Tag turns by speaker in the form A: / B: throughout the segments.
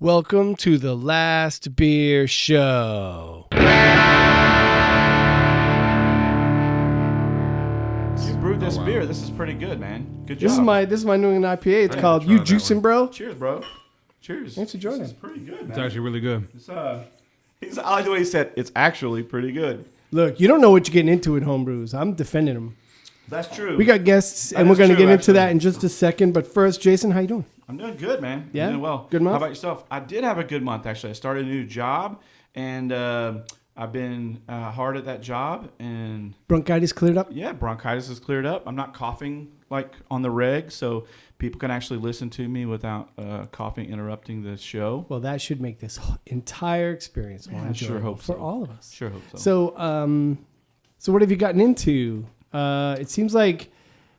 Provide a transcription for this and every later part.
A: Welcome to the Last Beer Show.
B: You brewed this beer. This is pretty good, man. Good job.
A: This is my New England IPA. It's called You Juicin, bro.
B: Cheers, bro. Cheers.
A: Thanks for joining.
B: This is pretty good, man.
C: It's actually really good.
B: I like the way he said it's actually pretty good.
A: Look, you don't know what you're getting into with homebrews. I'm defending them.
B: That's true.
A: We got guests, and we're going to get into that in just a second. But first, Jason, how you doing?
B: I'm doing good, man.
A: Yeah?
B: I'm doing well.
A: Good month?
B: How about yourself? I did have a good month, actually. I started a new job, and I've been hard at that job. And
A: Bronchitis cleared up?
B: yeah, bronchitis is cleared up. I'm not coughing like on the reg, so people can actually listen to me without coughing interrupting the show.
A: Well, that should make this entire experience more enjoyable
B: sure hope
A: for
B: so.
A: all of us.
B: Sure hope so.
A: So what have you gotten into? It seems like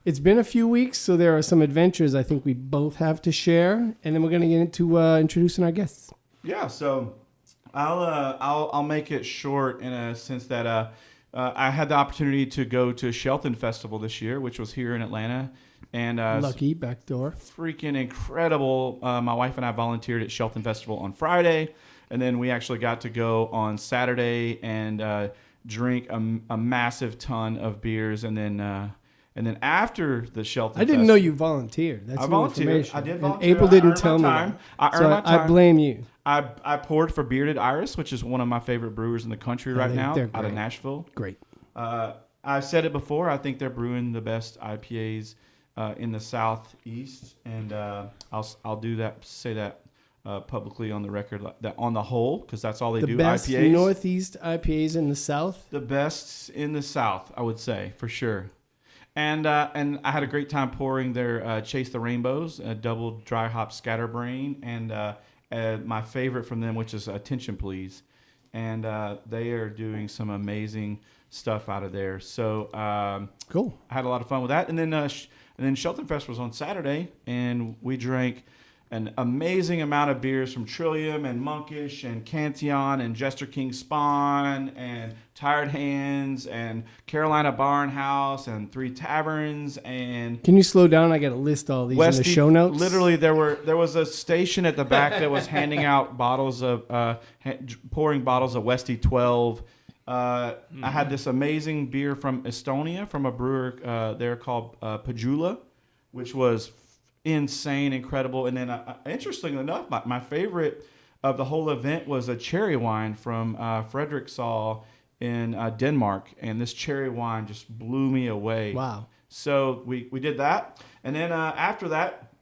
A: it's been a few weeks, so there are some adventures I think we both have to share, and then we're going to get into introducing our guests.
B: Yeah, so I'll make it short in a sense that I had the opportunity to go to Shelton Festival this year, which was here in Atlanta, and
A: Lucky backdoor.
B: freaking incredible. My wife and I volunteered at Shelton Festival on Friday, and then we actually got to go on Saturday and drink a massive ton of beers, and then after the Shelton
A: I didn't
B: Festival,
A: know you volunteered. That's
B: I
A: new
B: volunteered.
A: information.
B: I did
A: And
B: volunteer.
A: April
B: I
A: didn't
B: earned
A: tell
B: my
A: me
B: time.
A: that.
B: I earned
A: So
B: my time.
A: I blame you.
B: I poured for Bearded Iris, which is one of my favorite brewers in the country right now,
A: they're
B: out of
A: great.
B: Nashville.
A: Great.
B: I've said it before. I think they're brewing the best IPAs in the Southeast, and I'll do that. Say that publicly on the record, that on the whole, because that's all they
A: The
B: do.
A: best
B: IPAs,
A: Northeast IPAs in the South.
B: the best in the South, I would say for sure. And I had a great time pouring their Chase the Rainbows, a double dry hop Scatterbrain, and my favorite from them, which is Attention Please. And they are doing some amazing stuff out of there. So
A: Cool.
B: I had a lot of fun with that. And then Shelton Fest was on Saturday, and we drank an amazing amount of beers from Trillium and Monkish and Cantillon and Jester King Spon and Tired Hands and Carolina Barnhouse and Three Taverns and
A: Can you slow down? I got to list all these in the show notes.
B: Literally, there was a station at the back that was handing out bottles of pouring bottles of Westie 12. I had this amazing beer from Estonia from a brewer there called Pajula, which was insane, incredible. And then interestingly enough, my favorite of the whole event was a cherry wine from Frederiksdal in Denmark, and this cherry wine just blew me away.
A: Wow.
B: So we did that, and then after that,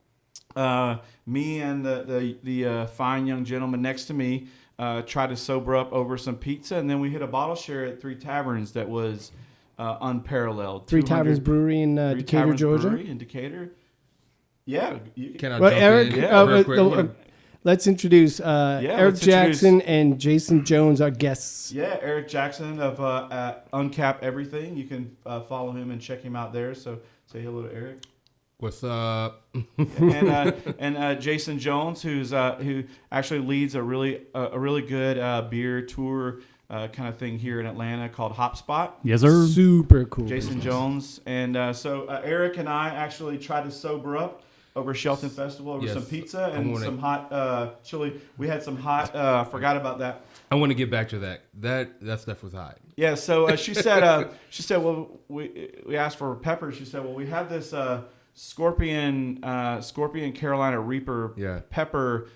B: me and the fine young gentleman next to me tried to sober up over some pizza, and then we hit a bottle share at Three Taverns that was unparalleled.
A: Three Taverns Brewery in
B: Three
A: Decatur,
B: Taverns
A: Georgia.
B: Brewery in Decatur. Yeah.
C: Can I
A: Well,
C: jump
A: Eric,
C: in
B: Yeah.
C: real quick?
A: let's introduce Eric
B: let's
A: Jackson and Jason Jones, our guests.
B: Yeah, Eric Jackson of Uncap Everything. You can follow him and check him out there. So say hello to Eric.
C: What's up?
B: and Jason Jones, who actually leads a really good beer tour kind of thing here in Atlanta called Hopspot.
D: Yes, sir.
A: Super cool.
B: Jason Jones, and so Eric and I actually tried to sober up over Shelton Festival over some pizza and some hot chili. We had some hot. Forgot about that.
C: I want to get back to that. That stuff was hot.
B: Yeah. So she said. Well, we asked for pepper. She said, well, we have this Scorpion Carolina Reaper pepper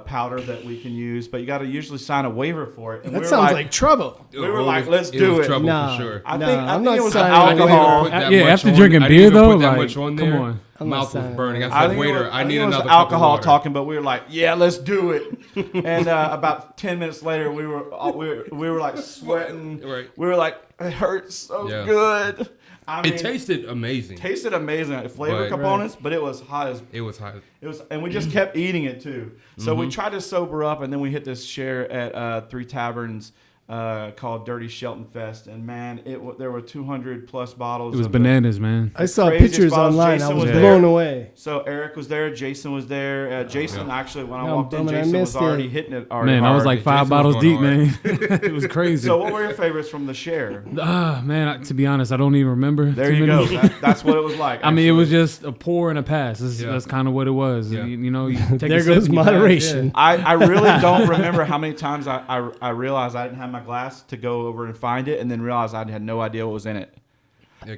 B: powder that we can use, but you got to usually sign a waiver for it. And
A: That sounds like trouble.
B: We were like, let's do it.
C: Trouble
A: No.
C: for sure.
B: I
A: No,
B: think
A: I'm not
B: it was
A: signing
B: alcohol.
D: Yeah, after drinking beer, though, like, come on.
A: I'm not
C: Mouth was
A: signing
C: burning.
A: that.
C: I said, waiter, I need
B: it was
C: another
B: alcohol
C: cup of water.
B: talking, but we were like, yeah, let's do it. And about 10 minutes later, we were like sweating.
C: Right.
B: We were like, it hurts so
C: Yeah.
B: good. I mean,
C: It tasted amazing.
B: tasted amazing, flavor
C: But-
B: components, but it was hot as
C: It was hot.
B: it was, and we just kept eating it too. So we tried to sober up, and then we hit this share at Three Taverns called Dirty Shelton Fest, and man, there were 200 plus bottles.
D: It was bananas, man.
A: I saw pictures online.
B: Jason
A: I was blown away.
B: So Eric was there. Jason was there. Jason actually, when I walked in,
A: I
B: Jason was already hitting it.
D: Man, I was like 5 bottles deep, man. It was crazy.
B: So what were your favorites from the share?
D: Man, to be honest, I don't even remember.
B: There you go. That's what it was like.
D: I mean, it was just a pour and a pass. That's kind of what it was.
B: Yeah.
D: You know,
A: there goes moderation.
B: I really don't remember how many times I realized I didn't have my glass to go over and find it, and then realized I had no idea what was in it.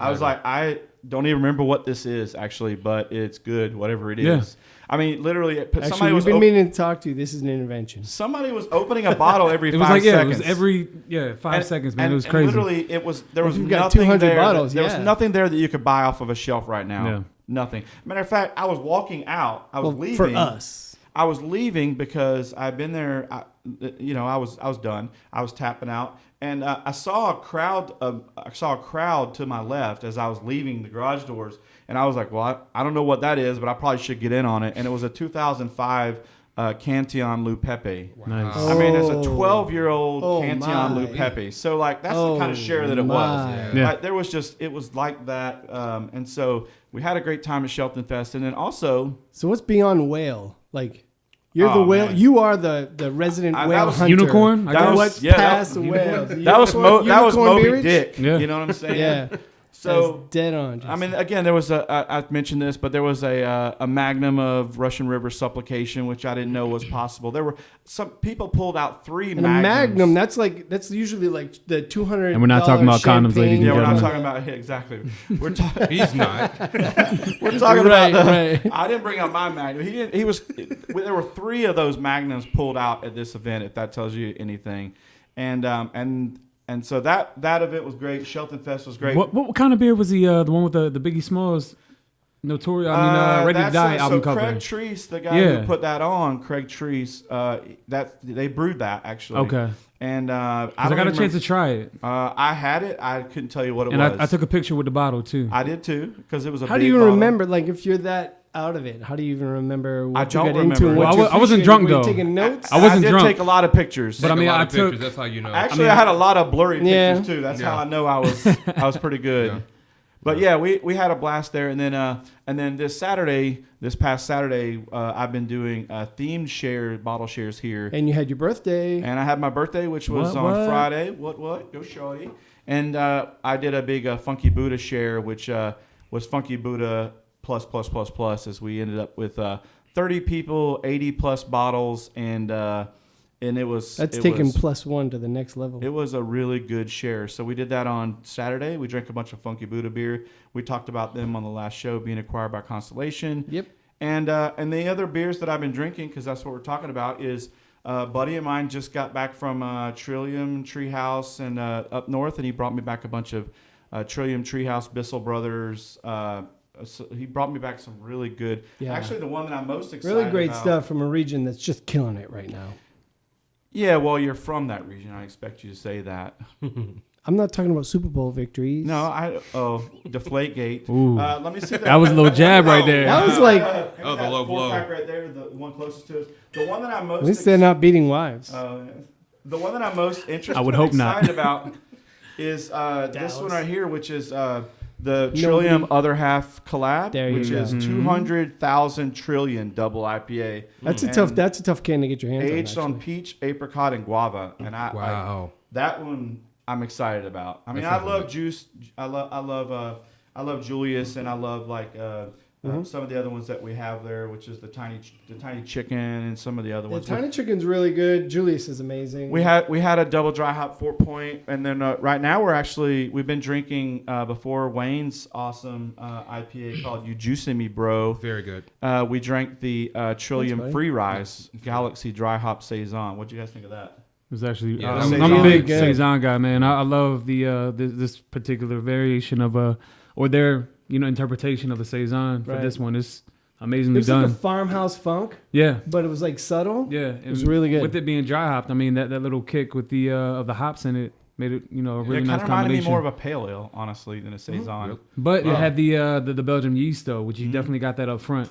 B: I was like, I don't even remember what this is actually, but it's good, whatever it is. Yeah. I mean, literally, somebody was.
A: We've been meaning to talk to you. This is an intervention.
B: Somebody was opening a bottle every 5 seconds.
D: It was every 5 seconds, man. It was crazy.
B: Literally, there was nothing there.
A: Bottles,
B: there was nothing there that you could buy off of a shelf right now. Yeah. Nothing. Matter of fact, I was walking out. I was leaving.
A: For us.
B: I was leaving because I'd been there. I was done. I was tapping out, and I saw a crowd. I saw a crowd to my left as I was leaving the garage doors, and I was like, "Well, I don't know what that is, but I probably should get in on it." And it was a 2005 Cantillon Lou Pepe.
D: Nice.
B: I mean, it's a 12-year-old Cantillon Lou Pepe. So like that's the kind of share that it was.
D: Yeah.
B: Like, it was like that, and so we had a great time at Shelton Fest, and then also.
A: So what's beyond whale? Like, you're the whale. Man. You are the resident whale hunter.
D: Unicorn.
A: What's past the whales?
B: That was Moby Dick.
A: Yeah.
B: You know what I'm saying?
A: Yeah. So that's dead on. Justin.
B: I mean, again, there was I mentioned this, but there was a magnum of Russian River supplication, which I didn't know was possible. There were some people pulled out 3 magnums.
A: A magnum, that's usually like the $200.
D: And we're not talking about condoms, ladies and
B: gentlemen.
D: we're
B: not talking about exactly. We're talking.
C: He's not.
B: We're talking about. I didn't bring up my magnum. He didn't. He was. There were 3 of those magnums pulled out at this event. If that tells you anything, and so that event was great. Shelton Fest was great.
D: What kind of beer was the one with the Biggie Smalls? Notorious. Ready to Die album cover.
B: Craig Treese, the guy who put that on, Craig Treese, they brewed that actually.
D: Okay.
B: And I
D: got a chance to try it.
B: I had it. I couldn't tell you what it was.
D: And I took a picture with the bottle too.
B: I did too, because it was a.
A: How do you remember? Like, if you're that out of it, how do you even remember what you got into?
D: Well, I wasn't drunk though.
A: Taking notes?
D: I wasn't drunk.
B: I did take a lot of pictures.
C: But I mean, I took. That's how you know.
B: Actually, I had a lot of blurry pictures too. That's how I know I was pretty good. Yeah. But yeah, we had a blast there, and then this past Saturday, I've been doing themed bottle shares here.
A: And you had your birthday.
B: And I had my birthday, which was on Friday. What? Go shorty. And I did a big Funky Buddha share, which was Funky Buddha plus, as we ended up with 30 people, 80 plus bottles, and it was...
A: That's taking +1 to the next level.
B: It was a really good share. So we did that on Saturday. We drank a bunch of Funky Buddha beer. We talked about them on the last show, being acquired by Constellation.
A: Yep.
B: And the other beers that I've been drinking, because that's what we're talking about, is a buddy of mine just got back from Trillium Treehouse and up north, and he brought me back a bunch of Trillium Treehouse, Bissell Brothers. So he brought me back some really good. Yeah. Actually, the one that I'm most excited about.
A: Really great stuff from a region that's just killing it right now.
B: Yeah, well, you're from that region. I expect you to say that.
A: I'm not talking about Super Bowl victories.
B: No, Deflategate. Let me see that.
D: That was a little jab right there.
A: That was like
C: the low blow.
B: Right there, the one closest to us. The one that I'm most.
A: At least they're not beating wives.
B: The one that I'm most interested.
D: I would hope
B: excited
D: not.
B: about is this one right here, which is the Trillium Other Half collab, which is 200,000 trillion double IPA.
A: That's a tough can to get your hands on.
B: Aged on peach, apricot, and guava, and that one I'm excited about. I mean, I love juice. I love Julious, and I love some of the other ones that we have there, which is the tiny chicken and some of the other ones.
A: The tiny chicken's really good. Julious is amazing. We
B: had a double dry hop 4-point, and then right now we've been drinking before Wayne's awesome IPA called "You Juicin' Me, Bro."
C: Very good.
B: We drank the Trillium Free Rise Galaxy Dry Hop Saison. What do you guys think of that?
D: It was actually
B: I'm
D: a big Saison guy, man. I love the this particular variation of or their interpretation of the Saison for this one. It's amazingly done.
A: It was like a farmhouse funk.
D: Yeah.
A: But it was like subtle.
D: Yeah.
A: It was really good.
D: With it being dry hopped, I mean that little kick with the of the hops in it made it, a really nice combination. It kind of reminded me
B: more of a pale ale, honestly, than a Saison.
D: But it had the Belgian yeast though, which you definitely got that up front.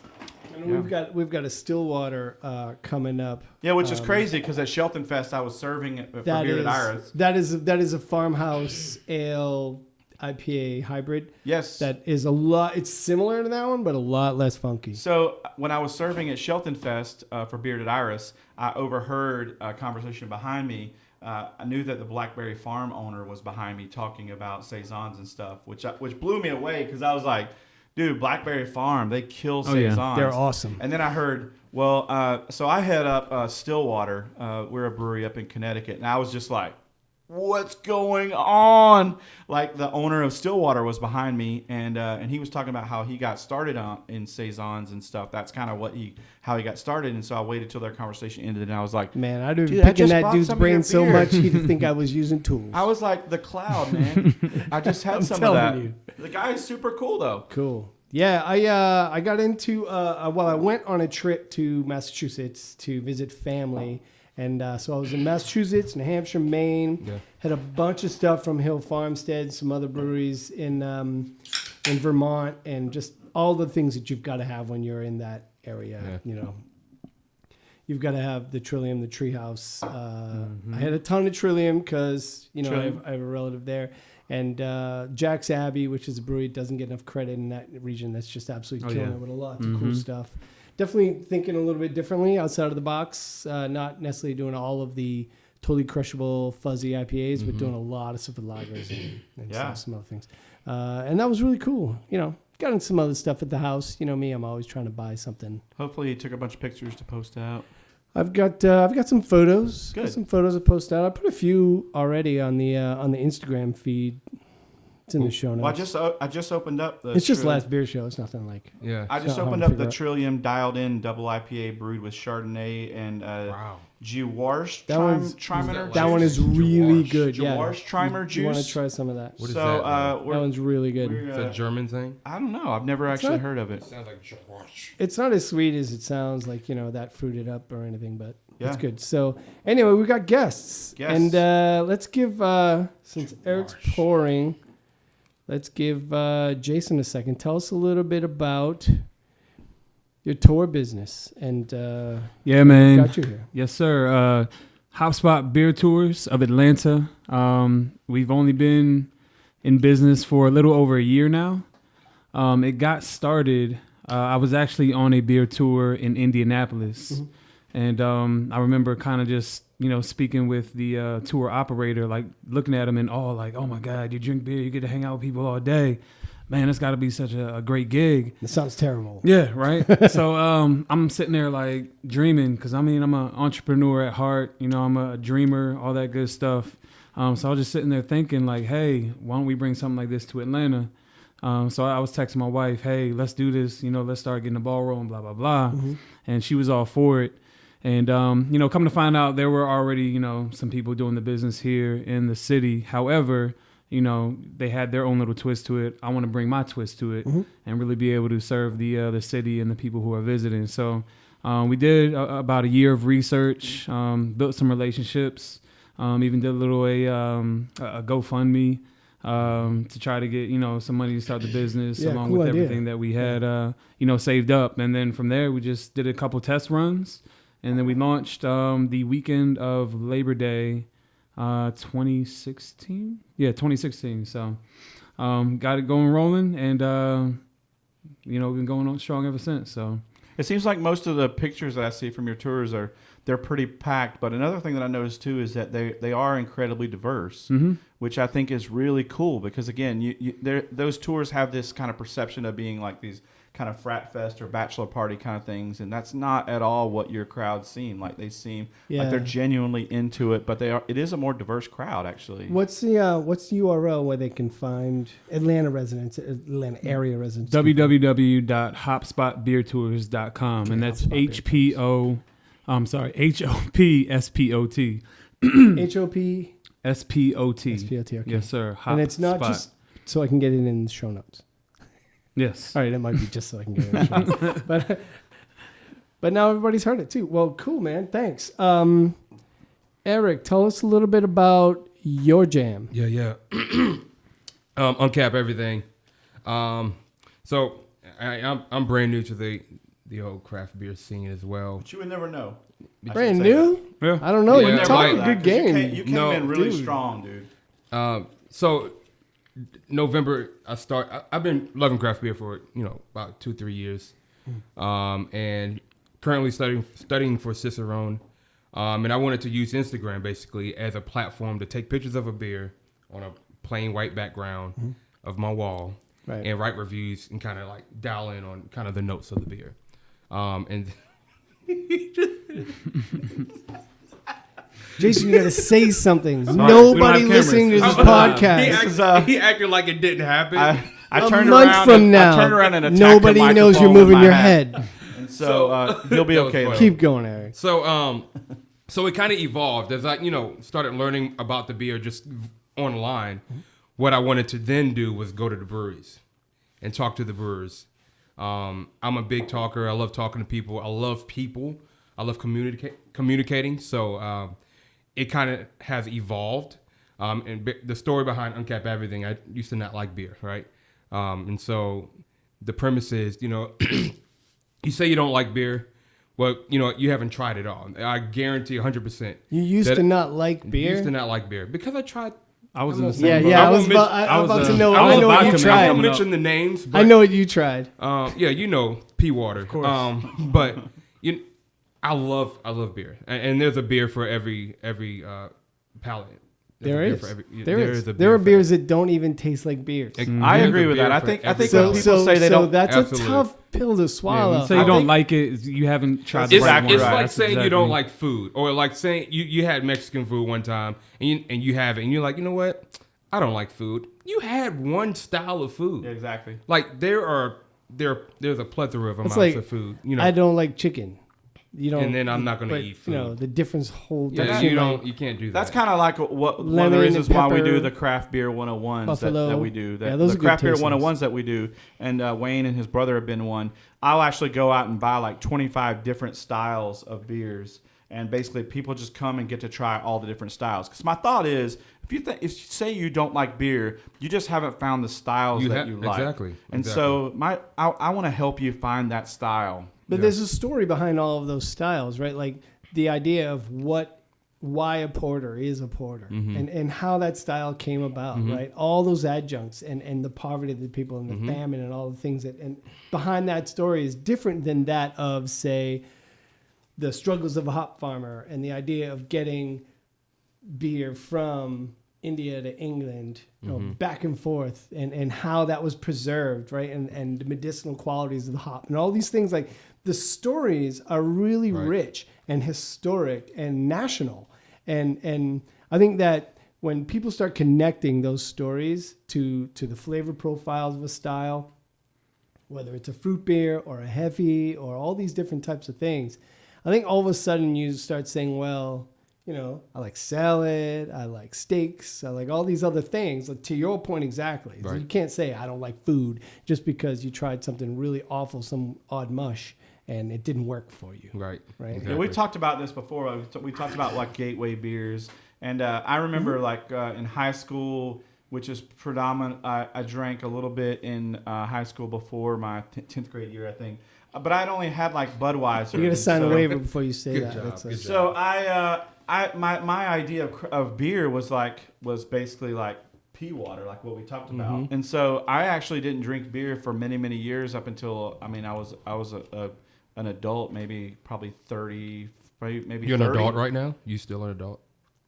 A: And we've got a Stillwater coming up.
B: Yeah, which is crazy because at Shelton Fest I was serving it for Bearded Iris.
A: That is a farmhouse ale IPA hybrid.
B: Yes.
A: That is a lot. It's similar to that one, but a lot less funky.
B: So when I was serving at Shelton Fest for Bearded Iris, I overheard a conversation behind me. I knew that the Blackberry farm owner was behind me talking about saisons and stuff, which blew me away because I was like, dude, Blackberry Farm, they kill saisons.
A: Yeah. They're awesome.
B: And then I heard, so I head up Stillwater. We're a brewery up in Connecticut, and I was just like, what's going on? Like the owner of Stillwater was behind me, and he was talking about how he got started in saisons and stuff. That's kind of how he got started. And so I waited till their conversation ended, and I was like,
A: man, I'd be picking that dude's brain so much he'd think I was using tools.
B: I was like, the cloud, man. I just had some of that. You. The guy is super cool though.
A: Cool. Yeah, I got into I went on a trip to Massachusetts to visit family. And so I was in Massachusetts, New Hampshire, Maine. Yeah. Had a bunch of stuff from Hill Farmstead, some other breweries in Vermont, and just all the things that you've got to have when you're in that area. Yeah. You know, you've got to have the Trillium, the Treehouse. I had a ton of Trillium because I have a relative there, and Jack's Abbey, which is a brewery that doesn't get enough credit in that region. That's just absolutely killing it with a lot of cool stuff. Definitely thinking a little bit differently outside of the box. Not necessarily doing all of the totally crushable fuzzy IPAs, but doing a lot of stuff with lagers and some other things. And that was really cool. Got in some other stuff at the house. You know me, I'm always trying to buy something.
B: Hopefully you took a bunch of pictures to post out.
A: I've got some photos.
B: Good.
A: Got some photos to post out. I put a few already on the Instagram feed. It's in the show notes.
B: Well, I just opened up the.
A: It's just last beer show. It's nothing like.
C: Yeah.
B: I just opened up the Trillium dialed in double IPA brewed with Chardonnay and Julious Trimer.
A: That one is really good.
B: Julious Trimer juice.
A: You want to try some of that?
C: What is
A: that? That one's really good.
C: It's a German thing.
B: I don't know. I've never actually heard of it.
C: It sounds like Julious.
A: It's not as sweet as it sounds, like that fruited up or anything, but it's good. So anyway, we got guests, and let's give since Eric's pouring. Let's give Jason a second. Tell us a little bit about your tour business. And
D: man.
A: Got you here.
D: Yes, sir. Hopspot Beer Tours of Atlanta. We've only been in business for a little over a year now. It got started. I was actually on a beer tour in Indianapolis. Mm-hmm. And I remember kind of just, speaking with the tour operator, like looking at him and like, oh my God, you drink beer, you get to hang out with people all day. Man, it's got to be such a great gig.
A: It sounds terrible.
D: Yeah, right? So I'm sitting there like dreaming because, I'm an entrepreneur at heart. I'm a dreamer, all that good stuff. So I was just sitting there thinking like, hey, why don't we bring something like this to Atlanta? So I was texting my wife, hey, let's do this. Let's start getting the ball rolling, blah, blah, blah. Mm-hmm. And she was all for it. And, come to find out there were already, some people doing the business here in the city. However, they had their own little twist to it. I want to bring my twist to it and really be able to serve the city and the people who are visiting. So we did about a year of research, built some relationships, even did a little a GoFundMe to try to get, some money to start the business along with everything that we had, saved up. And then from there, we just did a couple test runs. And then we launched the weekend of Labor Day, 2016. Yeah, 2016. So got it going rolling, and we've been going on strong ever since. So
B: it seems like most of the pictures that I see from your tours they're pretty packed. But another thing that I noticed too is that they are incredibly diverse, which I think is really cool because again, those tours have this kind of perception of being like these kind of frat fest or bachelor party kind of things, and that's not at all what your crowd seem like. They seem like they're genuinely into it, but it is a more diverse crowd actually.
A: What's the URL where they can find Atlanta area residents?
D: www.hopspotbeertours.com, and that's HOPSPOT. HOPSPOT.
A: Okay.
D: Yes, sir.
A: And it's not just so I can get it in the show notes.
D: Yes.
A: All right, it might be just so I can get it. But now everybody's heard it too. Well, cool, man. Thanks. Eric, tell us a little bit about your jam.
C: Yeah. Uncap everything. So I'm brand new to the the old craft beer scene as well.
B: But you would never know.
A: Brand new?
D: Yeah.
A: I don't know.
C: Yeah,
A: You're talking
C: like-
A: good game.
B: You came in really
A: dude.
B: strong, dude.
C: So November, I've been loving craft beer for about 2-3 years, and currently studying for Cicerone, and I wanted to use Instagram basically as a platform to take pictures of a beer on a plain white background of my wall,
A: Right.
C: and write reviews and kind of like dial in on kind of the notes of the beer, and.
A: Jason, you got to say something.
D: We
A: Nobody
D: don't have
A: listening to
D: cameras.
A: this podcast.
C: He acted like it didn't happen.
B: I
A: A
B: turned
A: month
B: around
A: from
B: and,
A: now,
B: I turned around and attacked
A: nobody
B: the
A: knows you're
B: microphone
A: moving
B: with
A: your
B: my hat.
A: head.
B: And so you'll be
C: That was
B: okay.
C: funny.
B: though.
A: Keep going, Eric.
C: So it kind of evolved as I, started learning about the beer just online. What I wanted to then do was go to the breweries and talk to the brewers. I'm a big talker. I love talking to people. I love people. I love communicating. So it kind of has evolved. And the story behind Uncap Everything, I used to not like beer, right? And so the premise is, you say you don't like beer. Well, you haven't tried it all. I guarantee 100%.
A: You used to not like beer?
C: Used to not like beer because I tried.
D: I was in the
C: Yeah,
D: same boat.
A: Yeah, I
C: won't
A: was about to know.
D: I was
A: I know
D: a
A: what
D: vodka
A: you
D: man.
C: I
A: tried.
C: won't mention the names. But,
A: I know what you tried.
C: Yeah, P water. Of
D: course.
C: But I love beer, and there's a beer for every palate.
A: There is.
C: There is a beer
A: There are
C: for
A: beers that don't even taste like beers.
B: I
C: There's
B: agree
C: a
B: with
C: beer
B: that. I
C: for
B: think
C: every
B: when
C: palate.
B: people say they don't.
A: That's
C: Absolutely.
A: a tough pill to swallow.
D: You say you don't like it, you haven't tried the
C: It's,
D: right one.
C: it's
D: Right.
C: like
D: That's
C: saying you don't
D: exactly-
C: like food, or like saying you had Mexican food one time and you have it, and you're like, you know what? I don't like food. You had one style of food.
B: Yeah, exactly.
C: Like there's a plethora of amounts
A: like,
C: of food.
A: I don't like chicken. You don't,
C: And then I'm not gonna
A: but,
C: eat food.
A: the difference whole.
C: Yeah,
A: that's
C: you
A: like
C: you can't do that.
B: That's kind of like one of the
A: Lemon
B: reasons
A: and
B: why we
A: pepper,
B: do the craft beer 101s
A: buffalo.
B: that we do.
A: Yeah, those
B: the
A: are good
B: craft beer
A: tastings.
B: 101s that we do, and Wayne and his brother have been one. I'll actually go out and buy like 25 different styles of beers, and basically people just come and get to try all the different styles. Because my thought is, if you say you don't like beer, you just haven't found the styles that you like.
C: Exactly.
B: And so I want to help you find that style.
A: But there's a story behind all of those styles, right? Like the idea of why a porter is a porter, and how that style came about, right? All those adjuncts and the poverty of the people and the famine and all the things and behind that story is different than that of, say, the struggles of a hop farmer and the idea of getting beer from India to England, back and forth, and how that was preserved, right? And the medicinal qualities of the hop and all these things. Like the stories are really rich and historic and national. And I think that when people start connecting those stories to the flavor profiles of a style, whether it's a fruit beer or a heavy or all these different types of things, I think all of a sudden you start saying, well, I like salad, I like steaks, I like all these other things. Like, to your point exactly. So you can't say I don't like food just because you tried something really awful, some odd mush, and it didn't work for you.
C: Right.
B: Yeah, we've talked about this before. We talked about like gateway beers, and I remember like in high school, which is predominant. I drank a little bit in high school before my 10th grade year, I think. But I'd only had like Budweiser.
A: You got to sign a waiver before you say that.
C: Good job.
B: So my idea of beer was basically like pea water, like what we talked about. And so I actually didn't drink beer for many years up until I was an adult, probably 30, maybe
C: You're
B: 30.
C: an adult right now? You still an adult?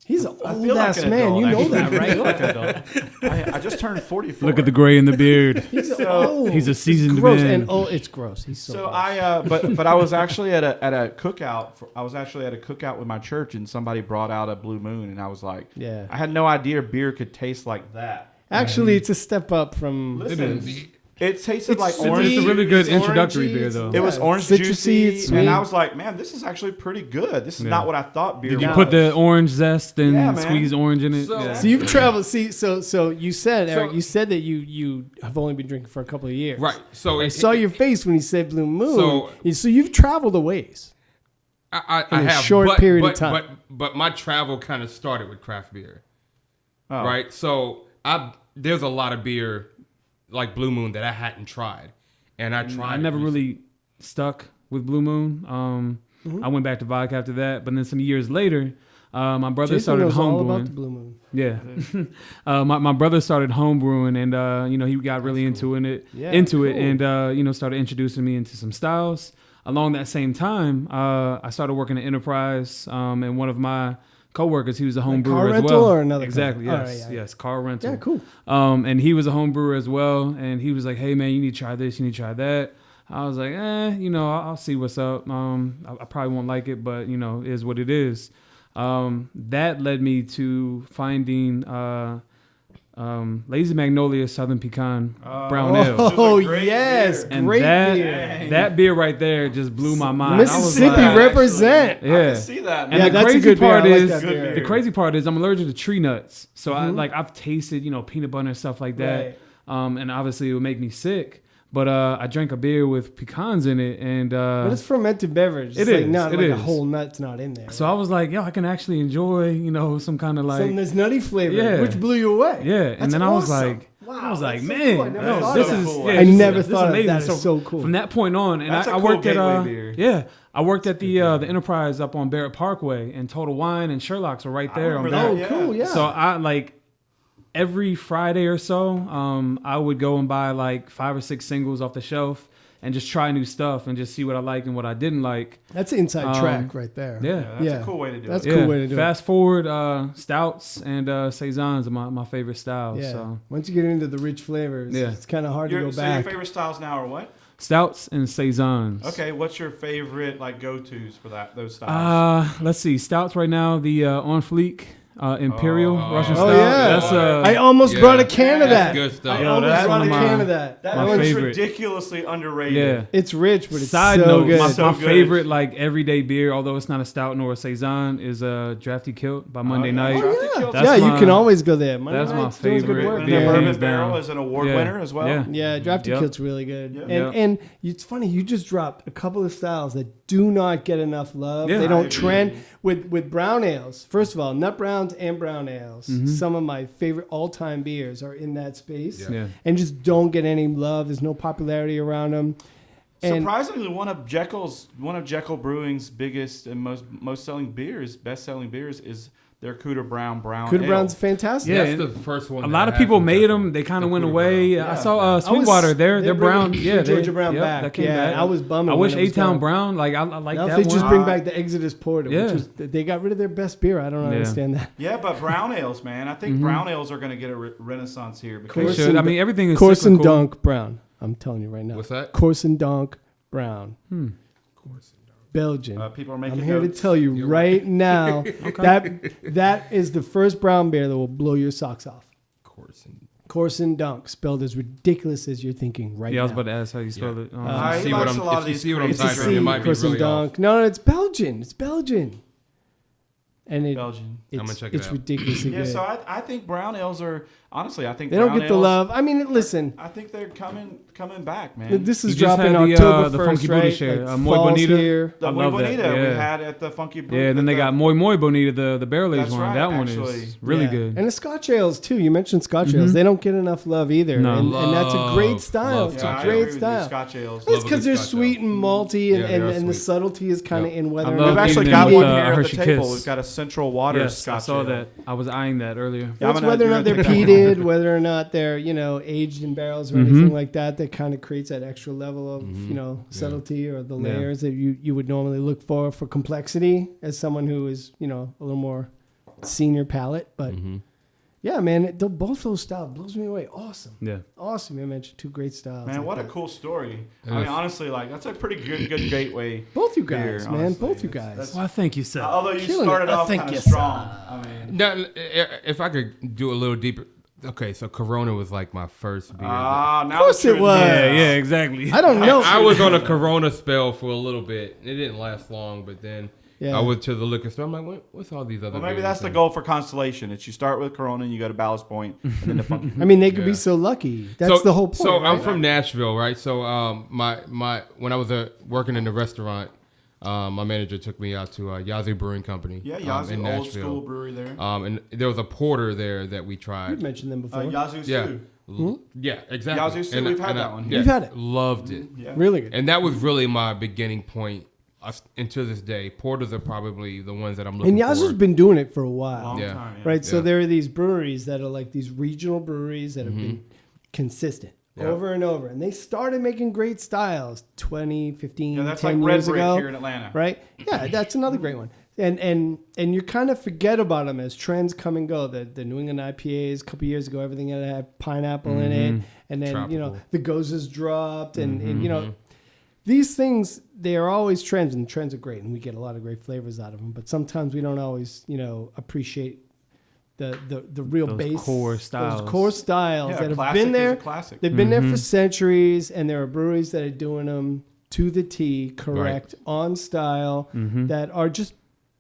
A: He's an
B: I
A: old
B: feel like
A: ass
B: an
A: man.
B: adult,
A: You know
B: actually.
A: that,
B: I feel
A: right?
B: like an adult. I just turned 44.
D: Look at the gray in the beard.
A: He's old.
D: He's a seasoned
A: gross.
D: man.
A: And it's gross. He's so gross.
B: But I was actually at a cookout. I was actually at a cookout with my church, and somebody brought out a Blue Moon, and I was like,
A: Yeah.
B: I had no idea beer could taste like that.
A: Actually, it's a step up from.
B: Listen, it tasted like
A: It's
B: orange.
D: It's a really good
A: It's
D: introductory
A: orangey,
D: beer, though.
B: It was
A: Yeah,
B: orange
A: citrusy,
B: juicy,
A: it's sweet.
B: and I was like, man, this is actually pretty good. This is not what I thought beer
D: Did you
B: was.
D: put the orange zest and
B: Yeah, man.
D: squeeze orange in it?
C: So-
D: Yeah.
A: So you've traveled. So you said, Eric,
C: So-
A: you said that you have only been drinking for a couple of years.
C: Right. So
A: I saw your face when you said Blue Moon.
C: So-
A: So you've traveled a ways.
C: I
A: in a
C: have
A: short period of time.
C: But my travel kind of started with craft beer.
B: Oh.
C: Right. So there's a lot of beer like Blue Moon that I hadn't tried. And I tried.
D: I never really stuck with Blue Moon. I went back to vodka after that, but then some years later, my brother
A: Jason
D: started
A: knows all
D: homebrewing.
A: about the Blue Moon.
D: Yeah, my brother started homebrewing, and he got really into it, and started introducing me into some styles. Along that same time, I started working at Enterprise, and one of my coworkers, he was a home brewer as well. Car
A: rental or another?
D: Exactly.
A: Car?
D: Yes.
A: Right,
D: Yes. Car rental.
A: Yeah. Cool.
D: And he was a home brewer as well, and he was like, "Hey man, you need to try this. You need to try that." I was like, I'll see what's up. I probably won't like it, but it is what it is. That led me to finding Lazy Magnolia Southern Pecan Brown Ale.
A: Oh yes,
D: And
A: great beer.
D: that beer right there just blew my mind.
A: Mississippi represent.
B: I can see that.
D: And
A: Yeah,
D: the
A: that's a
D: crazy
A: good beer.
D: part
A: I like
D: is
A: that beer.
D: the crazy part is I'm allergic to tree nuts, so I've tasted peanut butter and stuff like that, and obviously it would make me sick. But I drank a beer with pecans in it, and
A: But it's fermented beverage. It's
D: It
A: like
D: is,
A: not
D: it
A: like a
D: is.
A: whole nut's not in there.
D: so I was like, I can actually enjoy some kind of like
A: Something that's nutty flavor,
D: Yeah.
A: which blew you away.
D: yeah.
A: That's
D: And then I was
A: awesome.
D: like,
A: Wow,
D: I was like,
A: that's so
D: man,
A: cool. I never
D: no,
A: thought
D: this
A: of
D: is
A: that.
D: yeah,
A: I
D: this
A: never
D: is
A: thought of
D: amazing.
A: that. Is so cool.
D: From that point on, and
B: That's a
D: I
B: cool
D: worked at
B: gateway beer.
D: I worked at the Enterprise up on Barrett Parkway, and Total Wine and Sherlock's were right there on
B: remember
D: that.
B: that.
A: Oh, cool, yeah.
D: So I every Friday or so, I would go and buy like 5 or 6 singles off the shelf and just try new stuff and just see what I like and what I didn't like.
A: That's an inside track right there.
D: Yeah.
B: That's a cool way to do
A: That's
B: it.
A: a cool way to do
D: Fast forward, stouts and saisons are my favorite styles.
A: it. Yeah.
D: So
A: Once you get into the rich flavors,
D: Yeah.
A: it's kind of hard to go
B: So
A: back.
B: your favorite styles now are what?
D: stouts and saisons.
B: Okay, what's your favorite go-tos for those styles?
D: Let's see. Stouts right now. The on Fleek Imperial Russian
A: Oh,
D: stout.
A: yeah.
D: That's
A: I almost brought a can of that.
C: That's good stuff.
A: I
D: Yo,
A: almost
D: that's
A: brought
D: one
A: a
D: of
A: can
D: my-
A: of that.
B: That
D: my
B: one's
D: favorite.
B: ridiculously underrated.
D: yeah.
A: It's rich, but it's
D: Side
A: so
D: note,
A: good.
D: my
B: So good.
D: favorite everyday beer, although it's not a stout nor a saison, is Drafty Kilt by Monday Night.
B: Drafty
A: yeah,
B: Kilt's
D: That's
A: you
D: my-
A: can always go there. Monday
D: that's my
A: night's doing good
D: favorite
A: work.
B: And
D: beer.
B: the
A: Yeah.
B: Bourbon
D: Hands
B: Barrel
D: down.
B: is an award
D: Yeah.
B: winner as well.
D: Yeah.
A: Yeah, Drafty
D: Yep.
A: Kilt's really good.
D: Yep.
A: And it's funny, you just dropped a couple of styles that do not get enough love.
D: Yeah.
A: They
B: I
A: don't
B: agree.
A: trend with brown ales. First of all, nut browns and brown ales. Some of my favorite all-time beers are in that space.
D: Yeah.
A: And just don't get any love. There's no popularity around them. And
B: Surprisingly, one of Jekyll Brewing's biggest and most selling beers, best selling beers, is their Cooter Brown
A: Cooter
B: Ale.
A: Brown's fantastic.
D: Yeah.
C: That's the first one.
D: A
C: that
D: lot of
C: I had
D: people
C: from
D: made
C: Jekyll.
D: them. They kind of
C: The
D: went
C: Cooter
D: away.
C: Brown.
D: I saw
A: was-
D: Sweetwater. They're
A: they're
D: brown.
A: bringing
D: Yeah,
A: Georgia Brown
D: yep,
A: back.
D: That came
A: Yeah,
D: back.
A: I was bummed
D: I
A: when
D: wish
A: it was
D: A-Town
A: gone.
D: Brown. Like I like
A: Now
D: that
A: if they just
D: one.
A: bring back the Exodus Porter,
D: Yeah.
A: which was they got rid of their best beer. I don't understand that.
B: Yeah, but brown ales, man. I think brown ales are going to get a renaissance here.
D: They
B: Because
A: Coors
D: should. I mean, everything is
A: Coors and
D: cyclical.
A: Dunk Brown. I'm telling you right now.
C: What's that?
A: Coors and Dunk Brown. Belgian.
B: people are making
A: I'm here to
B: notes.
A: tell you right now that is the first brown beer that will blow your socks off. Coors and Dunk, spelled as ridiculous as you're thinking right now.
D: Yeah, I was about to ask how you spell it.
B: He
C: See what
B: likes
C: I'm-
B: a lot of
C: if you
B: these
C: see what I'm
B: crazy
A: It's a
C: typing,
A: C,
C: it might be
A: Coors and
C: really off.
A: Dunk. No, it's Belgian. It's Belgian. And
B: Belgian.
A: it's,
C: I'm gonna check it
A: it's
C: out.
A: ridiculously
B: Yeah,
A: good.
B: so I think brown ales are honestly. I think
A: They don't
B: brown
A: get the
B: ales-
A: love. I mean, listen,
B: I think they're coming back, man.
A: this
D: You
A: is
D: just
A: dropping
D: had the,
A: October
D: the
A: 1st,
D: Funky
A: right?
D: Booty share.
A: Like,
D: Muy
A: fall's
D: Bonita.
A: here.
B: the
D: I
B: Muy
D: love that.
B: Bonita we
D: Yeah.
B: had at the Funky Brew.
D: Yeah, then they got Muy Muy Bonita, the barrel aged
B: That's
D: one.
B: right,
D: That one
B: actually.
D: is really
A: Yeah.
D: good.
A: And the Scotch ales too. You mentioned Scotch ales. They don't get enough love either.
D: No.
A: And that's a great style.
C: Love
A: It's
B: Yeah,
A: a
B: I
A: great
B: agree with you,
A: style.
B: Scotch ales.
A: It's
C: Love a
A: because
C: good
A: they're
C: Scotch
A: sweet
C: ale.
A: and malty,
C: Yeah, they are
A: and the
C: sweet.
A: subtlety is kind of
C: Yep.
A: in whether
D: I
A: or
D: love
B: We've
A: not.
B: actually
D: eating
B: got
D: them
B: one
D: with,
B: here at the
D: Hershey
B: table.
D: Kiss.
B: We've got a Central Water
D: Yes, I
B: Scotch
D: saw
B: ale.
D: that. I was eyeing that earlier.
B: Yeah,
A: It's
B: I'm gonna-
A: whether or
B: you're
A: not
B: gonna
A: they're
B: take that one.
A: peated, whether or not they're aged in barrels or anything like that. That kind of creates that extra level of subtlety or the layers that you would normally look for complexity as someone who is a little more senior palate. But yeah, man, both those styles blows me away. Awesome,
D: Yeah.
A: awesome. You mentioned two great styles.
B: Man,
A: like
B: what a
A: that.
B: cool story. I mean, honestly, that's a pretty good gateway.
A: Both you
B: beer,
A: guys, man,
B: honestly.
A: both you guys.
B: That's-
D: Well, thank you, sir.
B: Although you
A: Killing
B: started
A: it. I
B: off
A: think
B: kind of
A: yes,
B: strong. I mean,
C: Now, if I could do a little deeper. Okay, so Corona was like my first beer.
B: now
A: Of course it was.
D: Yeah, exactly.
A: I don't know.
C: I was on a Corona spell for a little bit. It didn't last long, but then
A: Yeah.
C: I went to the liquor store. I'm like, what's all these other
B: well, maybe
C: beers
B: that's the
C: and-
B: goal for Constellation. It's you start with Corona and you go to Ballast Point and then the Funky.
A: I mean, they could be
C: Yeah.
A: so lucky. That's the whole point.
C: So I'm
A: right?
C: from Nashville, right? So my when I was working in the restaurant, my manager took me out to Yazoo Brewing Company.
B: Yeah, Yazoo,
C: in
B: old
C: Nashville.
B: school brewery there.
C: And there was a porter there that we tried.
A: You've mentioned them before.
B: Yazoo
C: Yeah.
B: Sioux.
C: Yeah, exactly.
B: Yazoo, we've had that one.
A: We've had it.
C: Loved it.
B: Yeah.
A: Really good.
C: And that was really my beginning point. And to this day, porters are probably the ones that I'm looking
A: And
C: for.
A: Yazoo's been doing it for a while.
B: Long
C: Yeah.
B: time,
A: Right, so
C: Yeah.
A: there are these breweries that are like these regional breweries that have been consistent
C: Yeah.
A: over and over. And they started making great styles 20, 15,
B: Yeah, that's
A: 10
B: like Red
A: years
B: Brick
A: ago.
B: here in Atlanta.
A: Right? Yeah, that's another great one. And you kind of forget about them as trends come and go. The New England IPAs a couple years ago, everything had pineapple in it. And then, the Gueuzes dropped. And these things, they are always trends, and trends are great, and we get a lot of great flavors out of them. But sometimes we don't always, appreciate the real
D: Those
A: base
D: core styles.
A: those core styles
B: Yeah,
A: that have
B: classic
A: been
B: is
A: there.
B: a classic.
A: They've been there for centuries, and there are breweries that are doing them to the T, correct, on style, that are just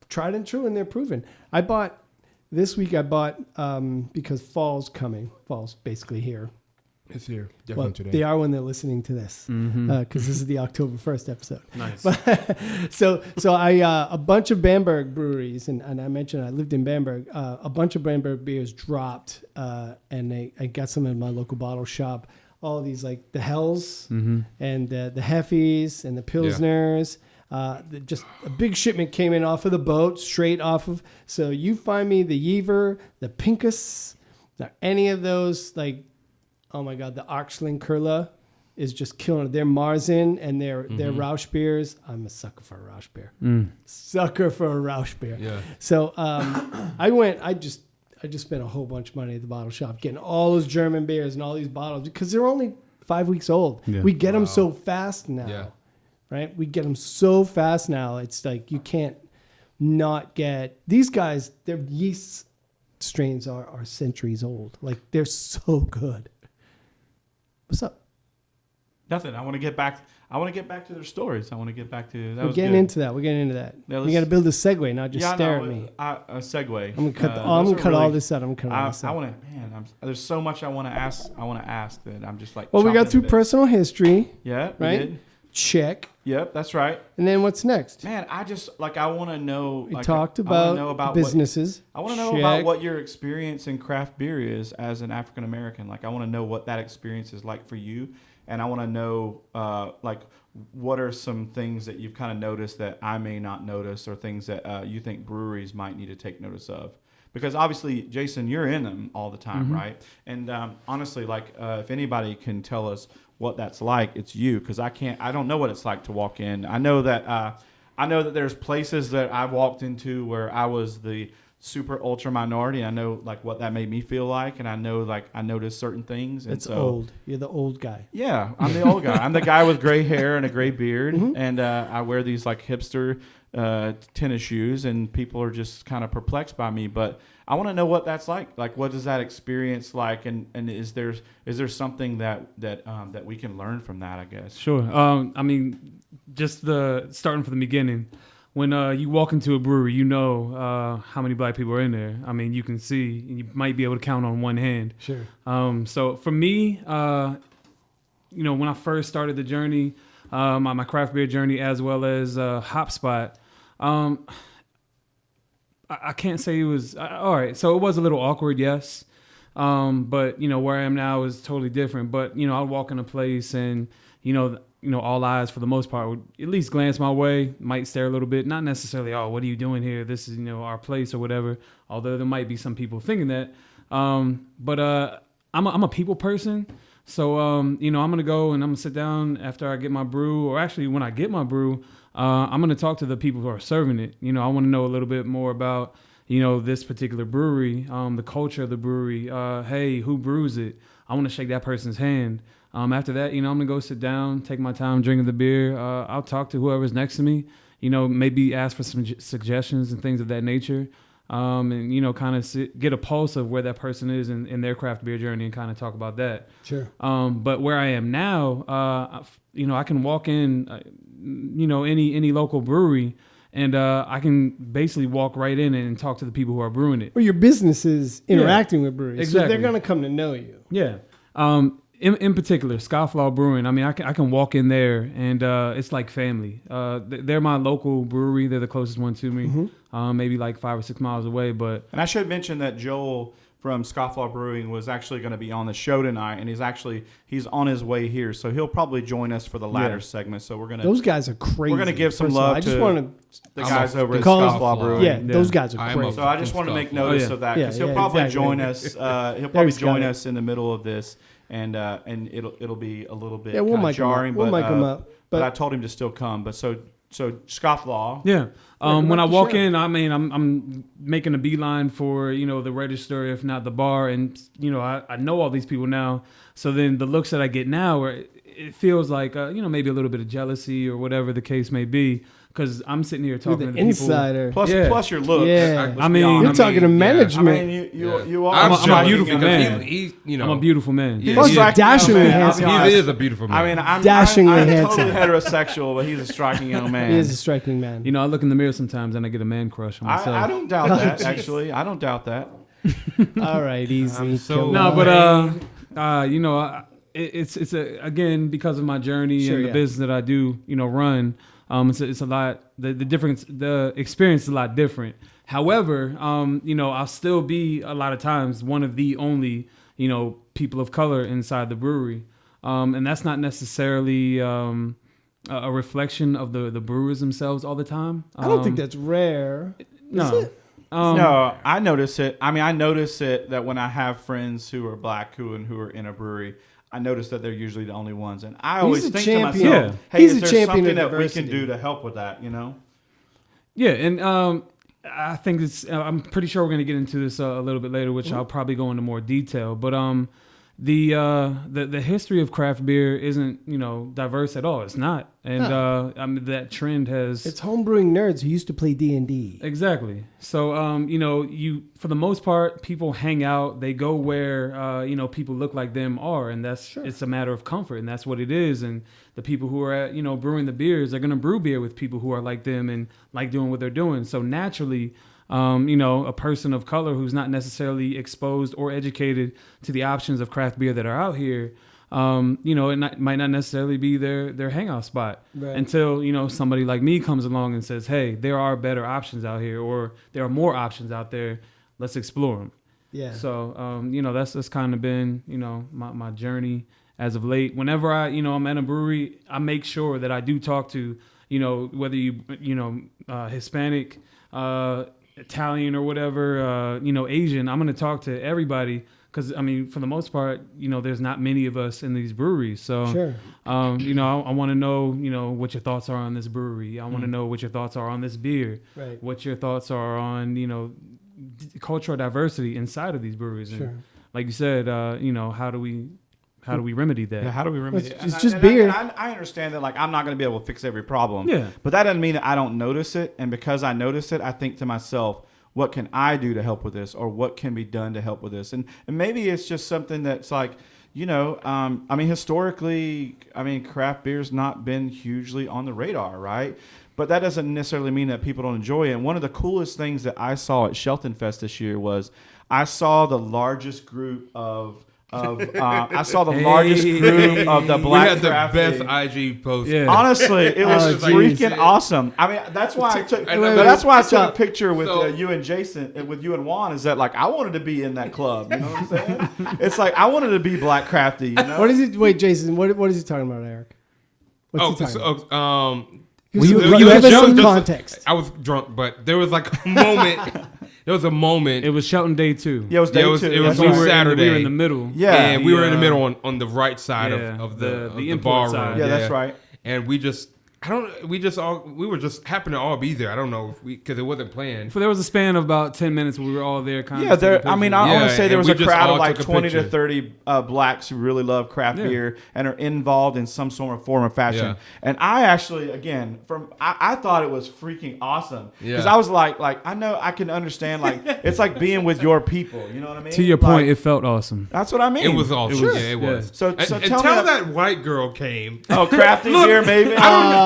A: tried and true, and they're proven. This week I bought because fall's coming. Fall's basically here.
C: It's here. Definitely
A: Well,
C: today.
A: they are when they're listening to this, because this is the October 1st episode.
D: Nice.
A: So I a bunch of Bamberg breweries, and I mentioned I lived in Bamberg. A bunch of Bamberg beers dropped, and I got some in my local bottle shop. All these like the Hells and the Heffies and the Pilsners. Just a big shipment came in off of the boat, straight off of. So you find me the Yeaver, the Pinkus, any of those like. Oh my God, the Oxling Kurla is just killing it. Their Marzen and their Rausch beers. I'm a sucker for a Rausch beer. Sucker for a Rausch beer.
C: Yeah.
A: So I just spent a whole bunch of money at the bottle shop getting all those German beers and all these bottles because they're only 5 weeks old. Yeah. We get them so fast now.
C: Yeah.
A: Right? We get them so fast now. It's like you can't not get these guys. Their yeast strains are centuries old. Like they're so good. What's up?
B: Nothing. I want to get back to their stories. I want to get back to that.
A: We're getting into that.
B: Yeah,
A: we got to build a segue, not just stare at me.
B: A segue.
A: I'm gonna cut all this out.
B: I want to. Man, there's so much I want to ask. that I'm just like.
A: Well, we got through
B: chomping
A: personal history.
B: Yeah. We
A: Right.
B: did.
A: Check.
B: Yep. That's right.
A: And then what's next?
B: Man, I want to know.
A: We talked about businesses.
B: I want to know about what your experience in craft beer is as an African American. Like, I want to know what that experience is like for you, and I want to know, what are some things that you've kind of noticed that I may not notice, or things that you think breweries might need to take notice of. Because obviously, Jason, you're in them all the time, right? And honestly, if anybody can tell us what that's like, it's you. Because I don't know what it's like to walk in. I know that there's places that I've walked into where I was the super ultra minority. I know what that made me feel like, and I know I noticed certain things. And
A: it's old. You're the old guy.
B: Yeah, I'm the old guy. I'm the guy with gray hair and a gray beard, and I wear these hipster tennis shoes, and people are just kind of perplexed by me. But I want to know what that's like. Like, what is that experience like? And is there something that we can learn from that, I guess?
D: Sure. I mean, just starting from the beginning. When you walk into a brewery, you know how many black people are in there. I mean, you can see, and you might be able to count on one hand.
A: Sure.
D: So for me, when I first started the journey, my craft beer journey, as well as Hopspot, I can't say it was all right. So it was a little awkward, yes. But where I am now is totally different. But I'll walk in a place, and all eyes for the most part would at least glance my way, might stare a little bit, not necessarily, oh, what are you doing here? This is, our place or whatever. Although there might be some people thinking that. But I'm a people person. So, I'm going to go and I'm going to sit down after I get my brew, or actually when I get my brew, I'm going to talk to the people who are serving it. I want to know a little bit more about, this particular brewery, the culture of the brewery. Hey, who brews it? I want to shake that person's hand. After that, I'm going to go sit down, take my time drinking the beer. I'll talk to whoever's next to me, maybe ask for some suggestions and things of that nature. And, kind of get a pulse of where that person is in their craft beer journey, and kind of talk about that.
A: Sure.
D: But where I am now, I can walk in, any local brewery, and I can basically walk right in and talk to the people who are brewing it.
A: Well, your business is interacting with breweries.
D: Exactly.
A: So they're going to come to know you.
D: Yeah. In particular, Scofflaw Brewing. I mean, I can walk in there, and it's like family. They're my local brewery. They're the closest one to me. Maybe 5 or 6 miles away. And
B: I should mention that Joel from Scofflaw Brewing was actually going to be on the show tonight, and he's on his way here, so he'll probably join us for the latter segment. So
A: those guys are crazy.
B: We're gonna give some love to the guys over at Scofflaw Brewing.
A: Yeah, those guys are crazy.
B: So I just want to make notice of that because he'll probably join us. He'll probably join us in the middle of this, and it'll be a little bit jarring.
A: We'll mic him up.
B: But I told him to still come. But so Scofflaw.
D: Yeah. When I walk in, I mean, I'm making a beeline for, the register, if not the bar. And, I know all these people now. So then the looks that I get now, it feels like, maybe a little bit of jealousy or whatever the case may be. Because I'm sitting here talking to the
A: insider.
B: Plus your looks.
A: Yeah.
B: You're
A: talking to management.
B: I mean, you are.
D: I'm a beautiful man. I'm a beautiful man.
A: Plus, dashingly handsome.
C: He is a beautiful man.
B: I mean, I'm
A: dashingly handsome.
B: Totally heterosexual, but he's a striking young man.
A: He is a striking man.
D: I look in the mirror sometimes and I get a man crush on myself.
B: I don't doubt that, actually. I don't doubt that.
A: All right, easy.
D: It's again, because of my journey and the business that I do, run. It's a lot. The experience is a lot different. However, I'll still be a lot of times one of the only, people of color inside the brewery, and that's not necessarily a reflection of the brewers themselves all the time.
A: I don't think that's rare.
D: No.
A: Is it?
B: No, I notice it. I mean, I notice it that when I have friends who are black who are in a brewery, I notice that they're usually the only ones. And I always think to myself, hey, is there something that we can do to help with that,
D: Yeah, and I think I'm pretty sure we're going to get into this a little bit later, which I'll probably go into more detail. But the history of craft beer isn't, diverse at all. It's not. And I mean, that trend has...
A: It's homebrewing nerds who used to play D&D.
D: Exactly. So, you for the most part, people hang out. They go where, people look like them are. And it's a matter of comfort. And that's what it is. And the people who are, brewing the beers are going to brew beer with people who are like them and like doing what they're doing. So naturally... a person of color who's not necessarily exposed or educated to the options of craft beer that are out here, it might not necessarily be their hangout spot until, somebody like me comes along and says, hey, there are better options out here, or there are more options out there. Let's explore them. Yeah. So, that's kind of been, my journey as of late. Whenever I'm at a brewery, I make sure that I do talk to, whether Hispanic, Italian or whatever, Asian, I'm going to talk to everybody because, I mean, for the most part, there's not many of us in these breweries. So, I want to know, what your thoughts are on this brewery. I want to know what your thoughts are on this beer. Right. What your thoughts are on, cultural diversity inside of these breweries. And like you said, how do we remedy that?
B: Yeah, how do we remedy it?
A: It's just beer.
B: I understand that, I'm not going to be able to fix every problem.
D: Yeah.
B: But that doesn't mean that I don't notice it. And because I notice it, I think to myself, what can I do to help with this? Or what can be done to help with this? And maybe it's just something that's historically, craft beer's not been hugely on the radar, right? But that doesn't necessarily mean that people don't enjoy it. And one of the coolest things that I saw at Shelton Fest this year was I saw the largest group of largest group of the black.
C: We had the best IG post.
B: Yeah. Honestly, it was freaking awesome. I mean, that's why I took a picture with you and Jason, with you and Juan. Is that I wanted to be in that club? You know what I'm saying? It's I wanted to be black crafty. You know?
A: What is it? Wait, Jason. What is he talking about, Eric? What's he talking about?
D: You
A: have some context.
C: I was drunk, but there was a moment. There was a moment.
D: It was Shelton Day 2.
B: Yeah, it was day 2.
C: It was Saturday.
D: We were in the middle.
B: Yeah.
C: And we were in the middle on the right side of the bar room.
B: Yeah, that's right.
C: And we were just happened to all be there. I don't know because it wasn't planned.
D: So there was a span of about 10 minutes where we were all there.
B: I want to say there was a crowd of 20 to 30 blacks who really love craft beer and are involved in some sort of form or fashion. Yeah. And I actually, again, I thought it was freaking awesome because I was I know I can understand it's like being with your people. You know what I mean?
D: To your point, it felt awesome.
B: That's what I mean.
C: It was awesome.
B: Sure.
C: Yeah, it was.
B: So
C: until that white girl came.
B: Oh, crafty beer, maybe.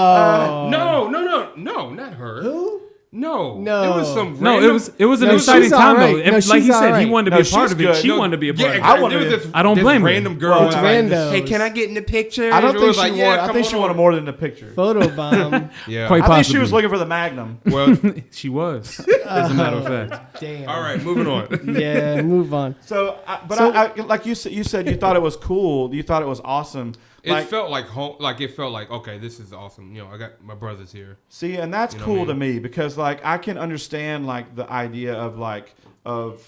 C: No, not her.
A: Who?
C: No,
A: No.
C: it was some.
D: No,
C: random,
D: it was an
A: No,
D: exciting
A: she's
D: time
A: alright.
D: though.
A: No,
D: Like
A: she's
D: he said, he
A: alright.
D: wanted to
B: No,
D: be a part
B: she's
D: of it.
B: good.
D: She wanted to be a part
C: Yeah,
D: of it.
C: exactly.
B: wanted
C: There was
B: to-
C: this,
D: I don't
C: this
D: blame her.
C: random girl.
A: Well,
C: was
A: it's
C: like,
A: randos.
C: hey, can I get in the picture?
B: I don't
C: And it
B: think
C: was
B: she
C: like,
B: wanted.
C: yeah,
B: I
C: come
B: think she
C: on
B: wanted
C: over.
B: more than the picture.
A: Photo bomb.
C: Yeah.
D: Quite
B: I think she
D: possibly.
B: was looking for the Magnum.
C: Well,
D: She was, as a matter of fact.
A: Damn.
C: all right, moving on.
A: Yeah, move on.
B: So,
A: So-
B: I like you said, you thought it was cool. You thought it was awesome.
C: It felt like home. Like it felt like okay, this is awesome. You know, I got my brothers here.
B: See, and that's
C: You know
B: cool
C: what I
B: to me because like I can understand like the idea of like of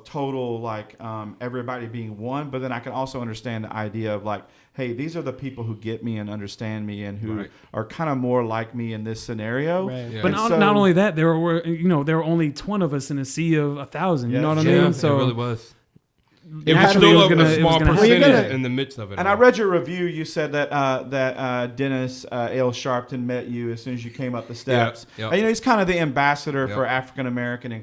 B: total like everybody being one, but then I can also understand the idea of like, hey, these are the people who get me and understand me and who
C: Right.
B: are kind of more like me in this scenario.
A: Right.
C: Yeah.
D: But
B: And
D: not,
B: so-
D: not only that, there were only 20 of us in a sea of 1,000. You know what I
C: Yeah,
D: mean? So
C: it really was. It was
D: naturally
C: still
D: it was gonna-
C: a
D: it was
C: small
D: gonna happen.
C: percentage
A: Well, you gotta-
C: in the midst of it.
B: And I read your review. You said that Dennis L. Sharpton met you as soon as you came up the steps.
C: Yeah.
B: And, he's kind of the ambassador
C: Yeah.
B: for African Americans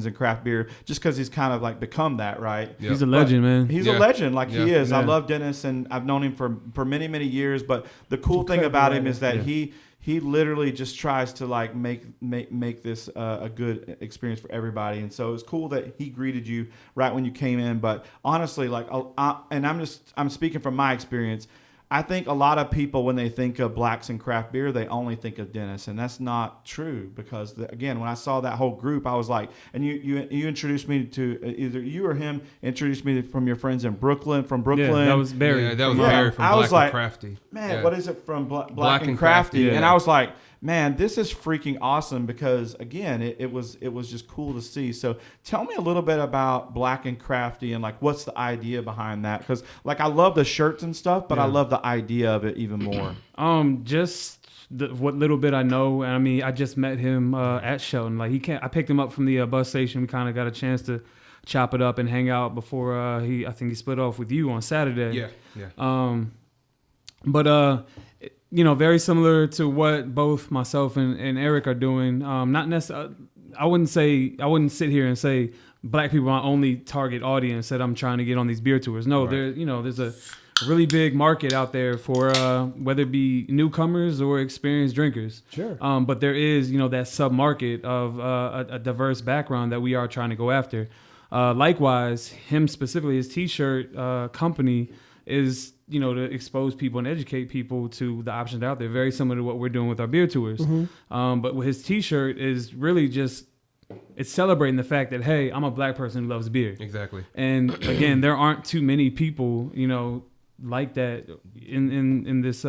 B: in craft beer, just because he's kind of like become that, right?
C: Yeah.
D: he's a legend, man.
B: He's
C: Yeah.
B: a legend, like he
C: Yeah.
B: is. I
D: Yeah.
B: love Dennis, and I've known him for many, many years. But the cool thing
A: Incredible
B: about him
A: writer.
B: is that
D: Yeah.
B: he literally just tries to like make this a good experience for everybody. And so it's cool that he greeted you right when you came in. But honestly, like, and I'm speaking from my experience. I think a lot of people, when they think of blacks and craft beer, they only think of Dennis, and that's not true. Because again, when I saw that whole group, I was like, and you introduced me to either you or him introduced me from your friends in Brooklyn, from Brooklyn.
D: Yeah, that was Barry.
C: Yeah, that was
B: Yeah.
C: Barry from
B: I was
C: Black
B: like,
C: and Crafty.
B: Man,
C: Yeah.
B: what is it from Black
C: Black
B: and
C: and
B: Crafty?
C: Crafty,
B: And
C: yeah.
B: I was like, man, this is freaking awesome because again, it was just cool to see. So tell me a little bit about Black and Crafty and like what's the idea behind that? Because like I love the shirts and stuff, but I love the idea of it even more.
D: Just what little bit I know. I mean, I just met him at Shelton. Like I picked him up from the bus station. We kind of got a chance to chop it up and hang out before I think he split off with you on Saturday.
C: Yeah.
D: But very similar to what both myself and Eric are doing. Not necessarily. I wouldn't sit here and say black people are my only target audience that I'm trying to get on these beer tours. No,
C: Right.
D: there's a really big market out there for whether it be newcomers or experienced drinkers.
A: Sure.
D: But there is that sub market of a diverse background that we are trying to go after. Likewise, him specifically, his T-shirt company is to expose people and educate people to the options out there. Very similar to what we're doing with our beer tours.
A: Mm-hmm.
D: But with his T-shirt is really just it's celebrating the fact that hey, I'm a black person who loves beer.
C: Exactly.
D: And again, there aren't too many people like that in this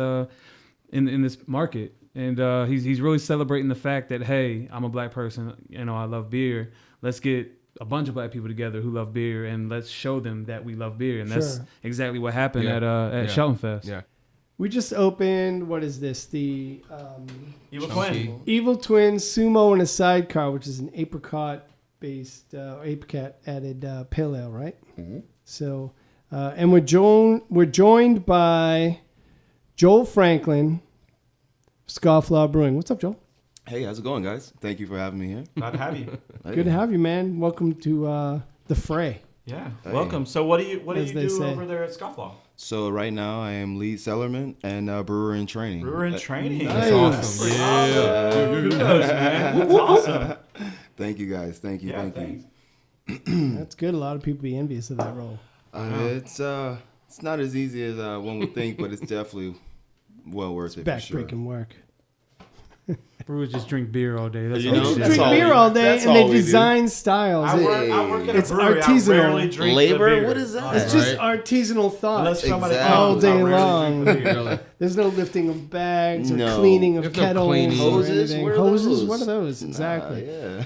D: market. And he's really celebrating the fact that hey, I'm a black person. I love beer. Let's get a bunch of black people together who love beer and let's show them that we love beer. And that's
A: Sure.
D: exactly what happened
C: Yeah.
D: at
C: Yeah.
D: Shelton Fest.
C: Yeah.
A: We just opened, what is this? The
B: Evil
C: Chunky.
B: Twin.
A: Evil Twin Sumo and a Sidecar, which is an apricot-based, apricot-added pale ale, right?
E: Mm-hmm.
A: So, and we're joined by Joel Franklin, Scofflaw Brewing. What's up, Joel?
E: Hey, how's it going, guys? Thank you for having me here.
B: Glad to have you.
A: Good to have you, man. Welcome to the fray.
B: Yeah,
E: Hey.
B: welcome. So what do you
A: As they
B: do
A: say.
B: over there at Scofflaw?
E: So right now, I am lead cellarman and brewer in training.
B: Brewer in training.
A: Nice.
C: That's awesome. Yeah.
B: Kudos, man. That's awesome.
E: Thank you, guys. Thank you.
B: Yeah,
E: thank
B: thanks.
E: you.
A: That's good. A lot of people be envious of that role.
E: It's not as easy as one would think, but it's definitely well worth it for sure.
A: Backbreaking work.
D: Brewers just drink beer all day. That's
E: You
D: all
E: know,
D: they do.
E: that's
A: Drink
E: all
A: beer
E: we-
A: all day,
E: that's
A: and
E: all
A: they
E: we do.
A: design styles.
B: I work at
A: It's
B: a brewery.
A: artisanal.
B: I rarely drink
E: Labor?
B: the beer.
E: What is that?
A: It's just artisanal thought.
B: Unless somebody
E: Exactly.
A: all
B: comes, I
A: day
B: rarely
A: long.
B: drink the beer.
A: There's no lifting of bags or
E: No.
A: cleaning of
C: There's no
A: kettles.
C: cleaning.
A: or
E: Hoses?
A: anything.
E: What are
A: Hoses?
E: those?
A: What are those?
E: Nah,
A: Exactly.
E: yeah.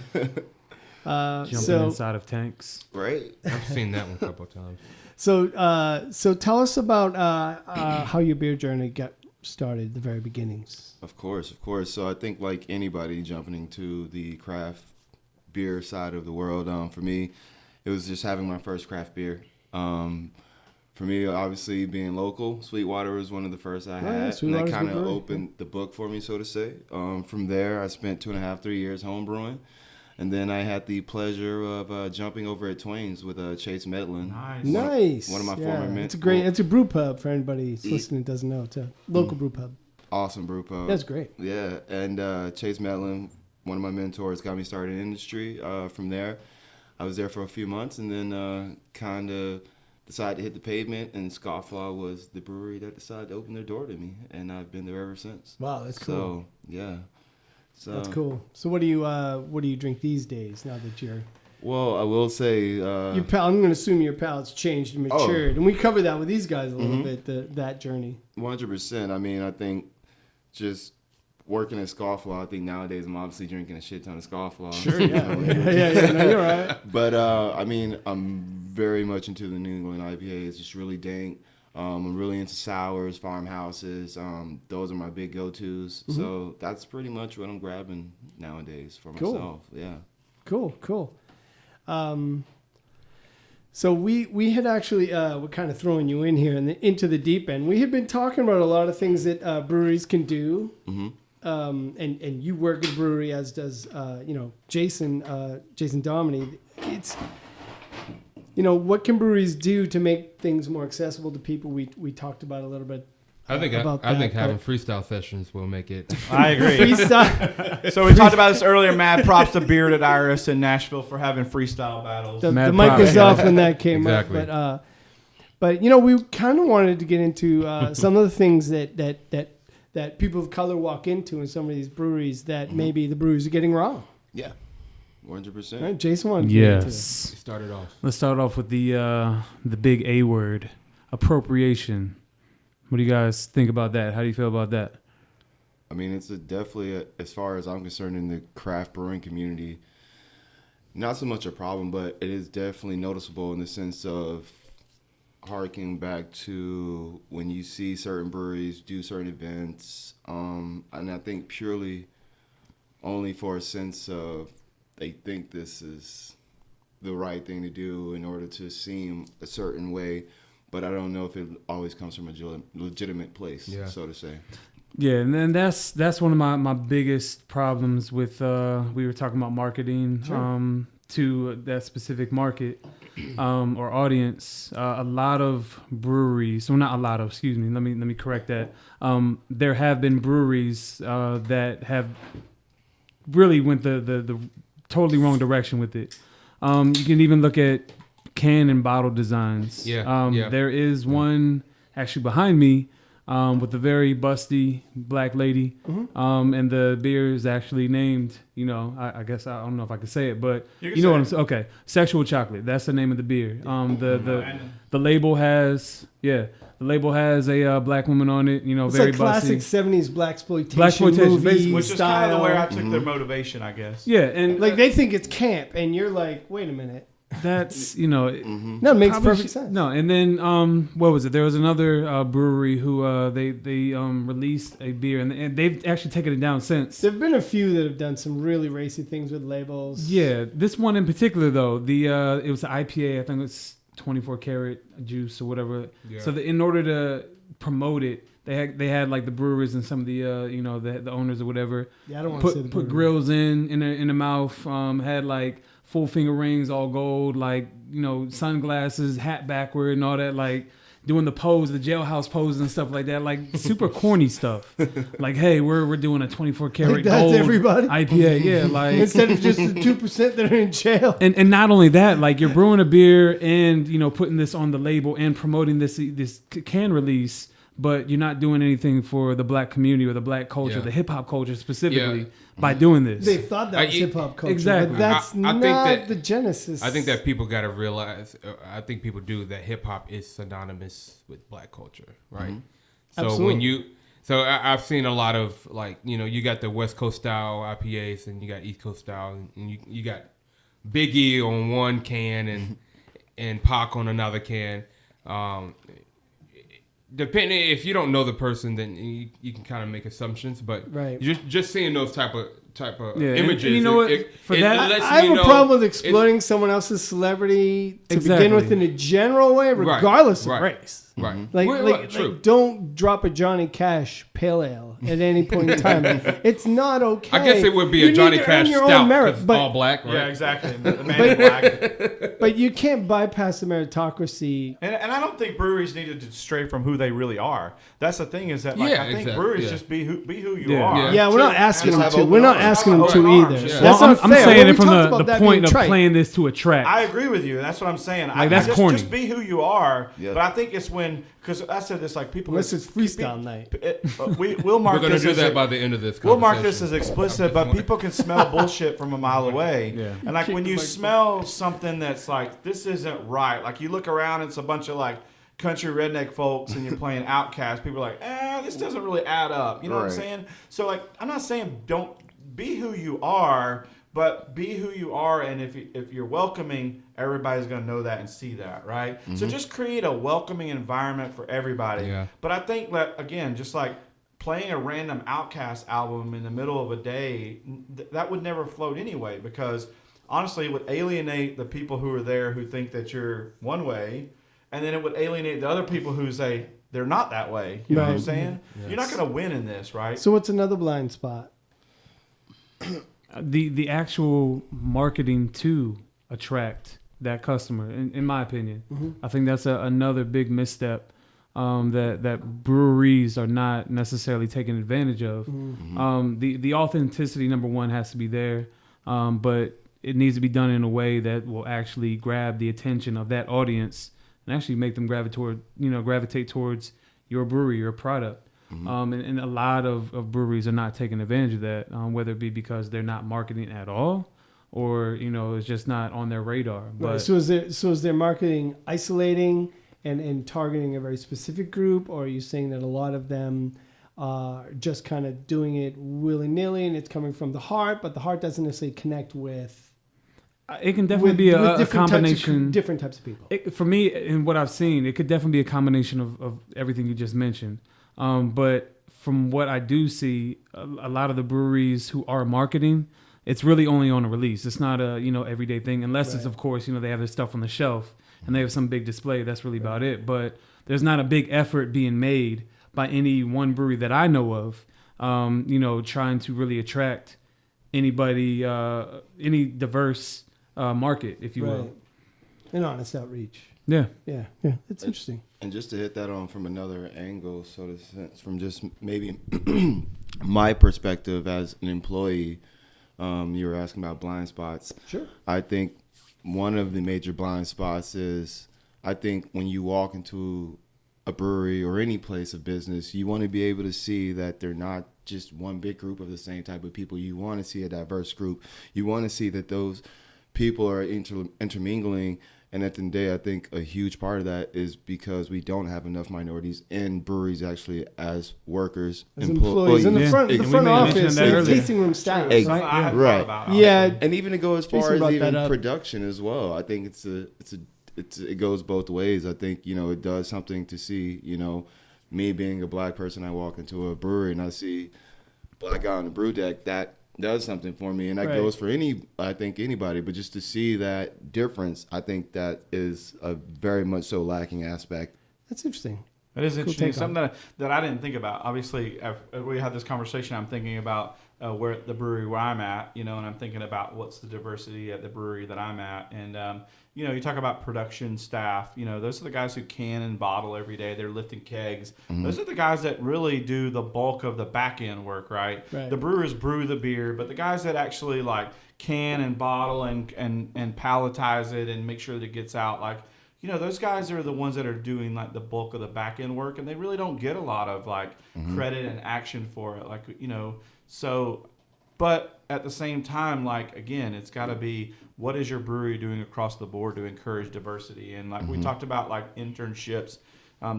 D: Jumping
A: So,
D: inside of tanks.
E: Right.
C: I've seen that one a couple of times.
A: so tell us about how your beer journey got started, the very beginnings.
E: Of course. So I think like anybody jumping into the craft beer side of the world, for me, it was just having my first craft beer. For me, obviously being local, Sweetwater was one of the first I had, and that
A: Sweetwater's
E: kind
A: good
E: of
A: brewery,
E: opened the book for me, so to say. From there, I spent 2.5, 3 years home brewing. And then I had the pleasure of jumping over at Twain's with Chase Medlin.
B: Nice.
A: Nice.
E: One of my
A: yeah.
E: former men-
A: It's a great. It's a brew pub for anybody listening doesn't know. It's a local brew pub.
E: Awesome brew pub.
A: That's great.
E: Yeah, and Chase Medlin one of my mentors got me started in the industry. From there, I was there for a few months, and then kind of decided to hit the pavement, and Scofflaw was the brewery that decided to open their door to me, and I've been there ever since.
A: Wow, that's cool.
E: So, yeah. So
A: that's cool. So what do you drink these days now that you're...
E: Well, I will say...
A: I'm going to assume your palate's changed and matured. And we covered that with these guys a little bit, that journey.
E: 100%. I mean, I think just working at Scofflaw, I think nowadays I'm obviously drinking a shit ton of Scofflaw.
A: Sure, yeah. Yeah. No, you're right.
E: But, I mean, I'm very much into the New England IPA. It's just really dank. I'm really into sours, farmhouses. Those are my big go-tos. Mm-hmm. So that's pretty much what I'm grabbing nowadays for myself. Yeah.
A: Cool. So we had actually, we're kind of throwing you in here into the deep end. We had been talking about a lot of things that breweries can do. Mm-hmm. And you work at a brewery, as does, Jason Dominy. It's, what can breweries do to make things more accessible to people? We talked about a little bit.
C: I think having freestyle sessions will make it.
B: I agree. Freestyle. So we talked about this earlier. Mad props to Bearded Iris in Nashville for having freestyle battles.
A: The mic was off when that came up, but we kind of wanted to get into some of the things that people of color walk into in some of these breweries that maybe the breweries are getting wrong.
E: Yeah, 100%.
A: Right, Jason wanted to get into it.
D: Let's start off with the big A word, appropriation. What do you guys think about that? How do you feel about that?
E: I mean, it's definitely, as far as I'm concerned, in the craft brewing community, not so much a problem, but it is definitely noticeable in the sense of harking back to when you see certain breweries do certain events, and I think purely only for a sense of they think this is the right thing to do in order to seem a certain way. But I don't know if it always comes from a legitimate place, so to say.
D: Yeah, and then that's one of my biggest problems with we were talking about marketing to that specific market or audience. A lot of breweries, well, not a lot of, excuse me, let me correct that. There have been breweries that have really went the totally wrong direction with it. You can even look at can and bottle designs. There is one actually behind me with a very busty black lady, and the beer is actually named, I guess I don't know if I can say it, but you know what I'm saying. Okay, Sexual Chocolate. That's the name of the beer. The label has a black woman on it.
A: It's
D: very
A: like classic
D: busty.
A: 70s blaxploitation movie,
B: which is kind of the way I took their motivation, I guess.
D: Yeah, and
A: like they think it's camp, and you're like, wait a minute.
D: That's
A: no, it makes perfect sense.
D: No, and then what was it? There was another brewery who they released a beer, and they've actually taken it down since.
A: There've been a few that have done some really racy things with labels.
D: Yeah, this one in particular though, it was an IPA. I think it's 24 karat juice or whatever. Yeah. So in order to promote it, they had like the brewers and some of the the owners or whatever.
A: Yeah, I don't want to say the
D: put grills in the mouth. Had like full finger rings, all gold, like, sunglasses, hat backward and all that, like doing the pose, the jailhouse pose and stuff like that, like super corny stuff. Like, hey, we're doing a 24 karat gold
A: everybody?
D: IPA. Yeah, like
A: instead of just the 2% that are in jail.
D: And not only that, like you're brewing a beer and, putting this on the label and promoting this can release, but you're not doing anything for the black community or the black culture, the hip hop culture specifically by doing this.
A: They thought that was hip hop culture,
D: exactly.
A: But that's not the genesis.
C: I think that people got to realize. I think people do that. Hip hop is synonymous with black culture, right? Mm-hmm. So Absolutely. I've seen a lot of you got the West Coast style IPAs and you got East Coast style, and you got Biggie on one can and Pac on another can. Depending, if you don't know the person, then you can kind of make assumptions. But just seeing those type of images,
A: and you know what? I have a problem with exploiting someone else's celebrity to begin with in a general way, regardless of race.
C: Right.
A: Like, don't drop a Johnny Cash pale ale at any point in time. It's not okay.
C: I guess it would be a Johnny Cash stout because all black, right?
B: Yeah, exactly. The man in black.
A: But you can't bypass the meritocracy.
B: And I don't think breweries need to stray from who they really are. That's the thing is that I think breweries just be who you are.
A: Yeah, we're not asking them to.
B: We're
A: not asking them to either.
B: Yeah.
A: That's
D: well,
A: not
D: I'm
A: fair.
D: saying
A: Well,
D: it from the point of
A: trite.
D: playing this to attract.
B: I agree with you. That's what I'm saying.
D: That's corny.
B: Just be who you are. But I think it's when, because I said this, like people.
A: Unless it's freestyle night.
B: We'll mark
C: We're going to
B: this
C: do
B: as
C: that by the end of this
B: We'll
C: conversation.
B: mark this as explicit, but people can smell bullshit from a mile away.
D: Yeah.
B: And like when you smell something that's like, this isn't right. Like you look around, it's a bunch of like country redneck folks and you're playing Outcast. People are like, this doesn't really add up. You know what I'm saying? So like, I'm not saying don't be who you are, but be who you are. And if you're welcoming, everybody's going to know that and see that, right? Mm-hmm. So just create a welcoming environment for everybody. Yeah. But I think that, again, just like playing a random Outkast album in the middle of a day, that would never float anyway, because honestly, it would alienate the people who are there who think that you're one way, and then it would alienate the other people who say they're not that way. You know what I'm saying? Yes. You're not going to win in this, right?
A: So what's another blind spot?
D: The actual marketing to attract that customer, in my opinion. Mm-hmm. I think that's another big misstep that breweries are not necessarily taking advantage of. Mm-hmm. The authenticity, number one, has to be there, but it needs to be done in a way that will actually grab the attention of that audience and actually make them gravitate towards your brewery, your product. Mm-hmm. And a lot of breweries are not taking advantage of that, whether it be because they're not marketing at all, or it's just not on their radar. But
A: right. So is their marketing isolating and targeting a very specific group, or are you saying that a lot of them are just kind of doing it willy-nilly and it's coming from the heart, but the heart doesn't necessarily connect with?
D: It can definitely be a combination.
A: Different types of people.
D: For me, in what I've seen, it could definitely be a combination of everything you just mentioned. But from what I do see, a lot of the breweries who are marketing, it's really only on a release. It's not a everyday thing, unless it's, of course, they have their stuff on the shelf and they have some big display. That's really about it. But there's not a big effort being made by any one brewery that I know of, trying to really attract anybody, any diverse market, if you will.
A: An honest outreach.
D: Yeah.
A: It's interesting.
E: And just to hit that on from another angle, so to sense, from just maybe my perspective as an employee, you were asking about blind spots.
A: Sure.
E: I think one of the major blind spots is, I think when you walk into a brewery or any place of business, you want to be able to see that they're not just one big group of the same type of people. You want to see a diverse group. You want to see that those people are intermingling. And at the end of the day, I think a huge part of that is because we don't have enough minorities in breweries actually as workers.
A: As employees. In the front office, tasting room staff.
E: Right.
A: Yeah.
E: And even to go as far as even production as well. I think it goes both ways. I think, it does something to see, me being a black person, I walk into a brewery and I see black guy on the brew deck, that does something for me, and that goes for anybody, but just to see that difference, I think that is a very much so lacking aspect.
A: That's interesting.
B: That is interesting. Something that I didn't think about. Obviously, as we had this conversation, I'm thinking about where the brewery where I'm at, and I'm thinking about what's the diversity at the brewery that I'm at, and you talk about production staff. Those are the guys who can and bottle every day. They're lifting kegs. Mm-hmm. Those are the guys that really do the bulk of the back end work, right? The brewers brew the beer, but the guys that actually can and bottle and palletize it and make sure that it gets out, those guys are the ones that are doing the bulk of the back end work, and they really don't get a lot of credit and action for it. So, but at the same time, again, it's got to be, what is your brewery doing across the board to encourage diversity? And we talked about internships.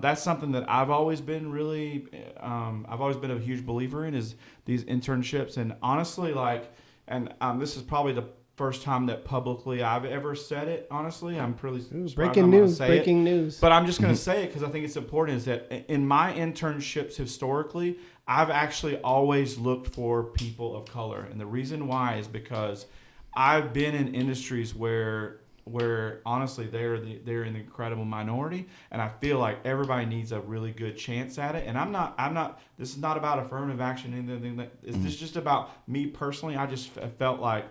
B: That's something that I've always been a huge believer in, is these internships. And honestly, this is probably the first time that publicly I've ever said it. Honestly, I'm pretty
A: breaking news.
B: But I'm just going to say it because I think it's important. Is that in my internships historically, I've actually always looked for people of color, and the reason why is because I've been in industries where honestly they're an incredible minority, and I feel like everybody needs a really good chance at it. And I'm not. This is not about affirmative action. Anything. This is just about me personally. I just felt like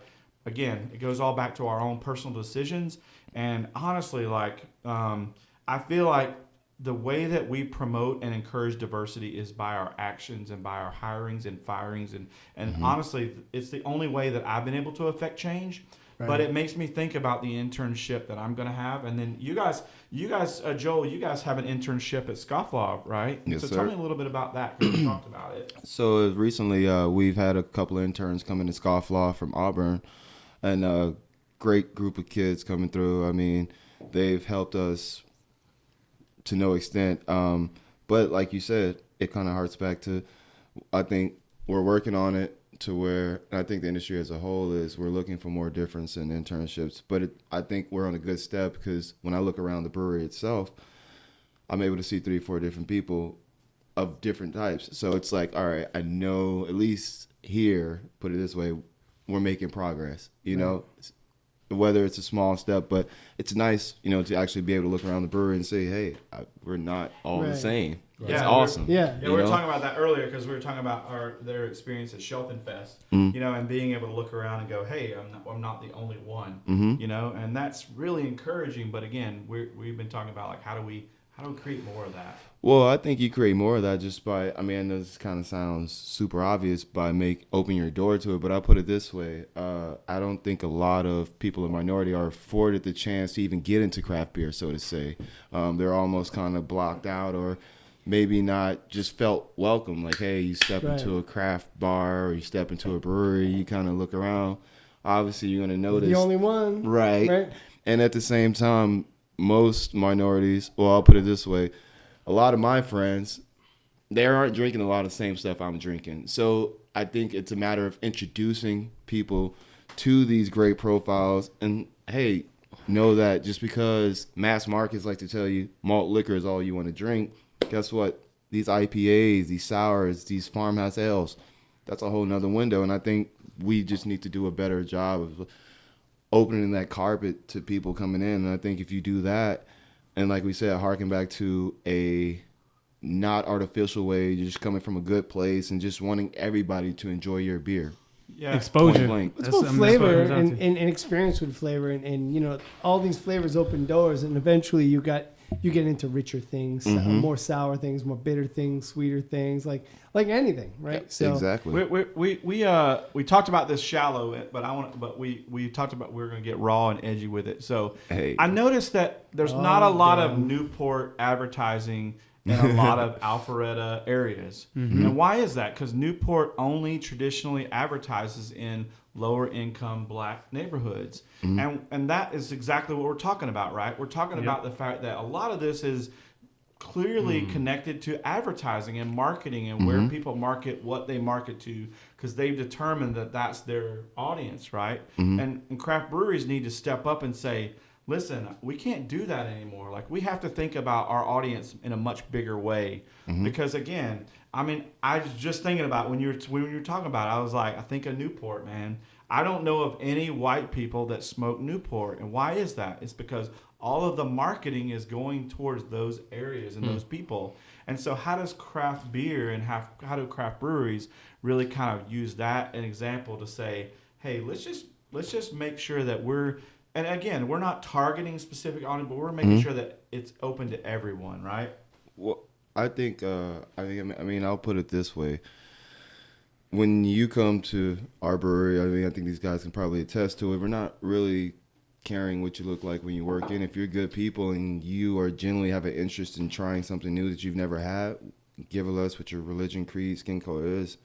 B: again, it goes all back to our own personal decisions. And honestly, like, I feel like the way that we promote and encourage diversity is by our actions and by our hirings and firings. And honestly, it's the only way that I've been able to affect change. Right. But it makes me think about the internship that I'm going to have. And then you guys, Joel, you guys have an internship at Scofflaw, right?
E: Yes,
B: so
E: sir.
B: Tell me a little bit about that, because we talked about it.
E: So recently, we've had a couple of interns come into Scofflaw from Auburn, and a great group of kids coming through. I mean, they've helped us to no extent. But like you said, it kind of harks back to, I think we're working on it to where, and I think the industry as a whole is, we're looking for more difference in internships. But I think we're on a good step, because when I look around the brewery itself, I'm able to see 3-4 different people of different types. So it's like, all right, I know at least here, put it this way, we're making progress, you know, whether it's a small step, but it's nice, you know, to actually be able to look around the brewery and say, hey, we're not all the same.
B: Yeah,
E: it's awesome.
B: We were talking about that earlier, because we were talking about their experience at Shelton Fest, you know, and being able to look around and go, hey, I'm not the only one, you know, and that's really encouraging. But again, we've been talking about, like, how do we create more of that?
E: Well, I think you create more of that just by, I mean, I know this kind of sounds super obvious, by open your door to it, but I'll put it this way. I don't think a lot of people in minority are afforded the chance to even get into craft beer, so to say. They're almost kind of blocked out, or maybe not just felt welcome. Like, hey, you step into a craft bar, or you step into a brewery, you kind of look around. Obviously, you're going to notice.
A: You're the only one.
E: Right. And at the same time, most minorities, well, I'll put it this way, a lot of my friends, they aren't drinking a lot of the same stuff I'm drinking. So I think it's a matter of introducing people to these great profiles. And, hey, know that just because mass markets like to tell you malt liquor is all you want to drink, guess what? These IPAs, these sours, these farmhouse ales, that's a whole nother window. And I think we just need to do a better job of opening that carpet to people coming in. And I think if you do that, and like we said, harken back to a not artificial way, you're just coming from a good place and just wanting everybody to enjoy your beer.
B: Yeah.
D: Exposure.
A: It's about flavor and experience with flavor. And, you know, all these flavors open doors, and eventually you get into richer things, more sour things, more bitter things, sweeter things, like anything, right?
E: Yep,
A: so
E: exactly.
B: We talked about this shallow, but we talked about we're going to get raw and edgy with it. So I noticed that there's not a lot of Newport advertising in a lot of Alpharetta areas. And why is that? Because Newport only traditionally advertises in lower income black neighborhoods. And that is exactly what we're talking about, right? We're talking about the fact that a lot of this is clearly connected to advertising and marketing, and where people market what they market to, because they've determined that that's their audience, right? And craft breweries need to step up and say, listen, we can't do that anymore. Like, we have to think about our audience in a much bigger way. Because again, I mean, I was just thinking about when you were talking about it, I was like, I think of Newport, man. I don't know of any white people that smoke Newport. And why is that? It's because all of the marketing is going towards those areas and those people. And so how does craft beer and how do craft breweries really kind of use that an example to say, hey, let's just make sure that we're, and again, we're not targeting specific audience, but we're making sure that it's open to everyone, right?
E: Well, I think, I mean, I'll put it this way. When you come to our brewery, I mean, I think these guys can probably attest to it. We're not really caring what you look like when you work in. If you're good people and you are genuinely have an interest in trying something new that you've never had, give us what your religion, creed, skin color is.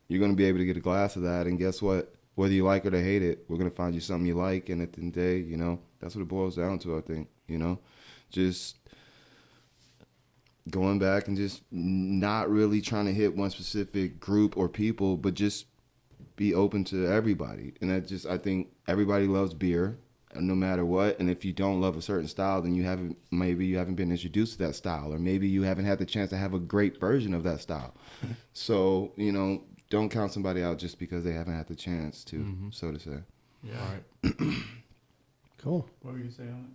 E: You're going to be able to get a glass of that. And guess what? Whether you like it or hate it, we're going to find you something you like. And at the end of the day, you know, that's what it boils down to, I think, you know, just going back and just not really trying to hit one specific group or people, but just be open to everybody. And that just, I think everybody loves beer, no matter what. And if you don't love a certain style, then maybe you haven't been introduced to that style, or maybe you haven't had the chance to have a great version of that style. So, you know, don't count somebody out just because they haven't had the chance to, so to say.
B: Yeah.
C: All right.
A: cool.
B: What were you saying on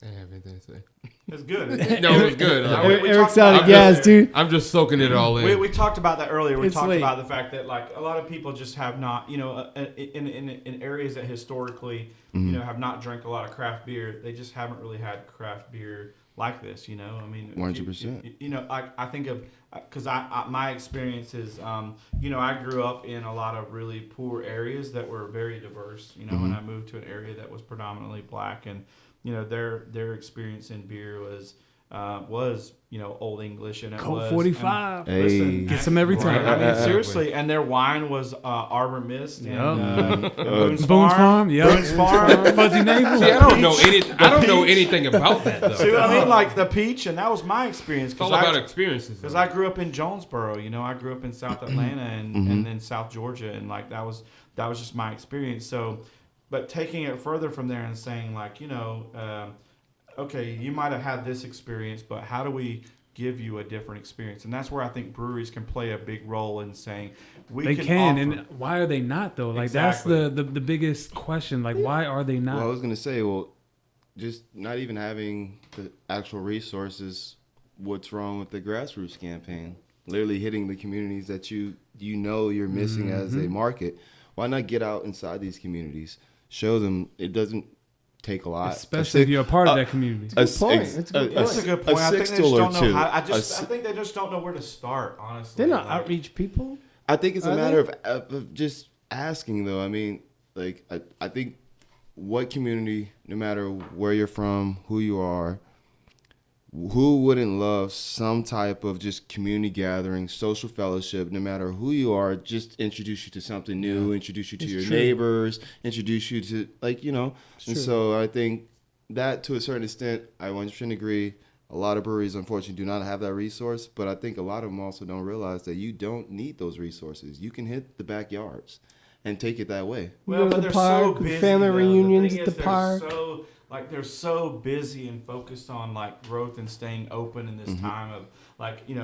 B: it?
C: I have anything to say.
B: It's good.
C: No, it was good.
A: Eric's out of gas, dude.
C: I'm just soaking it all in.
B: We talked about that earlier. We talked
A: late.
B: about the fact that like a lot of people just have not, in areas that historically, have not drank a lot of craft beer. They just haven't really had craft beer like this. I mean,
E: 100%.
B: I think of because my experience is, I grew up in a lot of really poor areas that were very diverse. When I moved to an area that was predominantly black, and their experience in beer was Old English, and it
D: Colt
B: was
D: 45.
E: Hey.
B: Listen,
D: Gets them every time.
B: I mean, seriously, and their wine was Arbor Mist and Boone's
D: Boone's Farm, yeah.
B: Boone's Farm,
D: Fuzzy Navel.
C: See, I don't know anything about that though.
B: See what I mean? Like the peach, and that was my experience.
C: It's all about experiences.
B: Because I grew up in Jonesboro, I grew up in South Atlanta and then South Georgia, and like that was just my experience. So, but taking it further from there and saying like, okay, you might have had this experience, but how do we give you a different experience? And that's where I think breweries can play a big role in saying
D: they can.
B: offer.
D: And why are they not though? Like
B: Exactly.
D: that's the biggest question. Like why are they not?
E: Well, I was gonna say, just not even having the actual resources. What's wrong with the grassroots campaign? Literally hitting the communities that you're missing as a market. Why not get out inside these communities? Show them it doesn't take a lot.
D: Especially if you're a part of that community.
B: That's a good point. I think they just don't know how. I think they just don't know where to start. Honestly,
A: They're not outreach people.
E: I think it's a matter of just asking, though. I mean, like I think what community, no matter where you're from, who you are, who wouldn't love some type of just community gathering, social fellowship, no matter who you are, just introduce you to something new, introduce you to your neighbors, introduce you to, and so I think that to a certain extent, I 100% agree. A lot of breweries, unfortunately, do not have that resource, but I think a lot of them also don't realize that you don't need those resources. You can hit the backyards and take it that way.
A: Well, but they're so busy. Family reunions at the park.
B: They're so busy and focused on like growth and staying open in this time of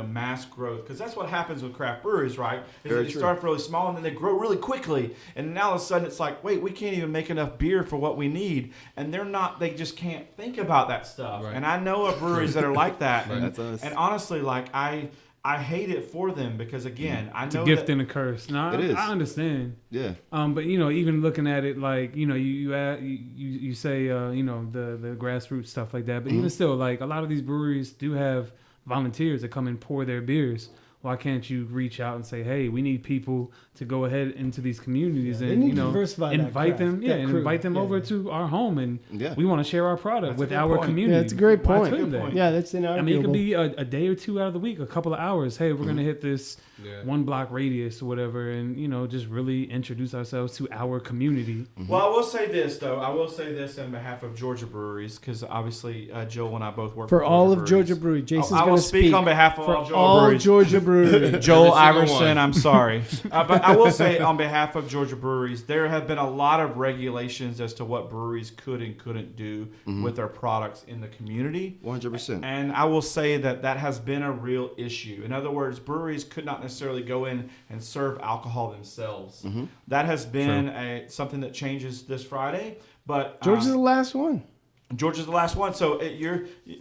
B: mass growth, because that's what happens with craft breweries, right? They start off really small and then they grow really quickly, and now all of a sudden it's like, wait, we can't even make enough beer for what we need, and they just can't think about that stuff. Right. And I know of breweries that are like that,
E: That's us.
B: And honestly, like I hate it for them because again, I know
D: it's a gift and a curse. No,
E: it is.
D: I understand.
E: Yeah.
D: But even looking at it like you say the grassroots stuff like that, but even still, like a lot of these breweries do have volunteers that come and pour their beers. Why can't you reach out and say, hey, we need people to go ahead into these communities and invite them over to our home, and we want to share our product with our community.
A: Yeah, that's a great point. Yeah, that's inarguable.
D: I mean, it could be a day or two out of the week, a couple of hours. Hey, we're gonna hit this 1 block radius or whatever, and just really introduce ourselves to our community.
B: Well, I will say this though. I will say this on behalf of Georgia breweries, because obviously Joel and I both work for
A: all
B: Georgia
A: of Georgia breweries. Jason's
B: I will speak on behalf of
A: all Georgia breweries.
B: Joel Iverson, I'm sorry. But I will say on behalf of Georgia breweries, there have been a lot of regulations as to what breweries could and couldn't do with their products in the community.
E: 100%.
B: And I will say that has been a real issue. In other words, breweries could not necessarily go in and serve alcohol themselves. That has been something that changes this Friday. But
A: Georgia's the last one.
B: Georgia's the last one. So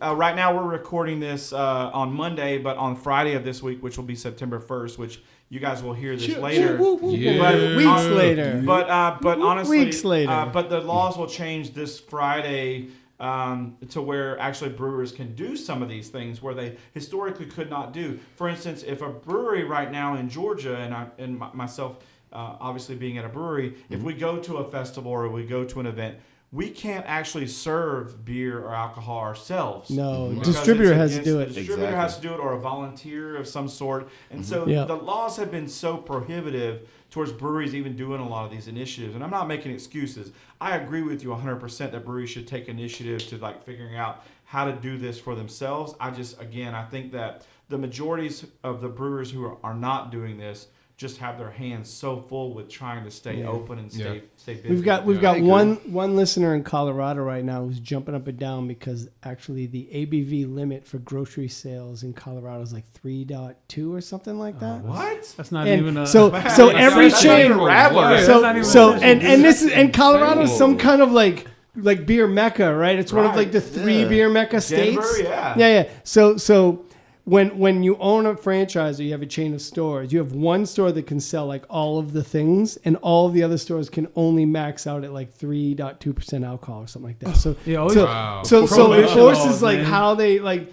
B: right now we're recording this on Monday, but on Friday of this week, which will be September 1st, which you guys will hear this later.
A: Weeks later.
B: But honestly,
A: weeks later.
B: But the laws will change this Friday to where actually brewers can do some of these things where they historically could not do. For instance, if a brewery right now in Georgia, and myself obviously being at a brewery, if we go to a festival or we go to an event, we can't actually serve beer or alcohol ourselves.
A: No, the distributor has to do it.
B: The distributor has to do it, or a volunteer of some sort. And so the laws have been so prohibitive towards breweries even doing a lot of these initiatives. And I'm not making excuses. I agree with you 100% that breweries should take initiative to like figuring out how to do this for themselves. I think that the majorities of the brewers who are not doing this just have their hands so full with trying to stay open and stay busy.
A: We've got one listener in Colorado right now who's jumping up and down because actually the ABV limit for grocery sales in Colorado is like 3.2 or something like that.
B: What?
D: That's not even a
A: so every chain
B: Rattler.
A: and Colorado is some kind of like like beer mecca, right? It's one of like the 3 beer mecca states.
B: Denver, yeah.
A: Yeah. So when you own a franchise or you have a chain of stores, you have one store that can sell like all of the things, and all of the other stores can only max out at like 3.2% alcohol or something like that. So so it forces like how they like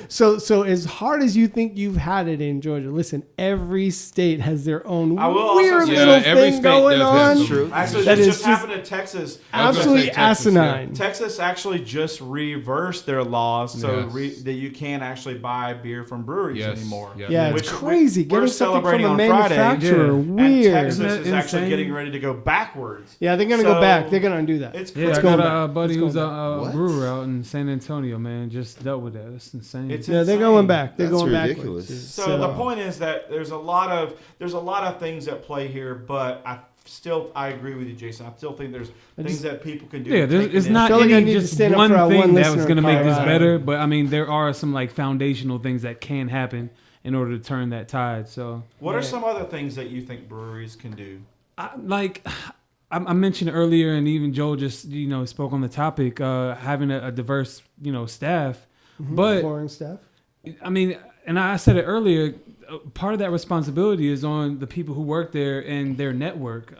A: So as hard as you think you've had it in Georgia, listen, every state has their own weird little thing going on.
B: True. Actually, that just happened in Texas.
A: Absolutely asinine.
B: Texas actually just reversed their laws so that you can't actually buy beer from breweries anymore.
A: Yeah, it's crazy.
B: We're
A: Getting something from a
B: on
A: manufacturer.
B: Friday,
A: Weird.
B: And Texas is actually getting ready to go backwards.
A: Yeah, they're gonna go back. They're gonna undo that.
D: I got a buddy who's a brewer out in San Antonio. Man, just dealt with that. It's insane.
A: They're going back. They're going
E: ridiculous.
A: backwards.
B: So the point is that there's a lot of things at play here, but I agree with you, Jason. I still think there's things that people can do.
D: Yeah, it's not any just one thing that was going to make this better, but I mean, there are some like foundational things that can happen in order to turn that tide. So,
B: what are some other things that you think breweries can do?
D: I mentioned earlier, and even Joel just spoke on the topic, having a diverse staff, but
A: pouring staff.
D: I mean, and I said it earlier. Part of that responsibility is on the people who work there and their network.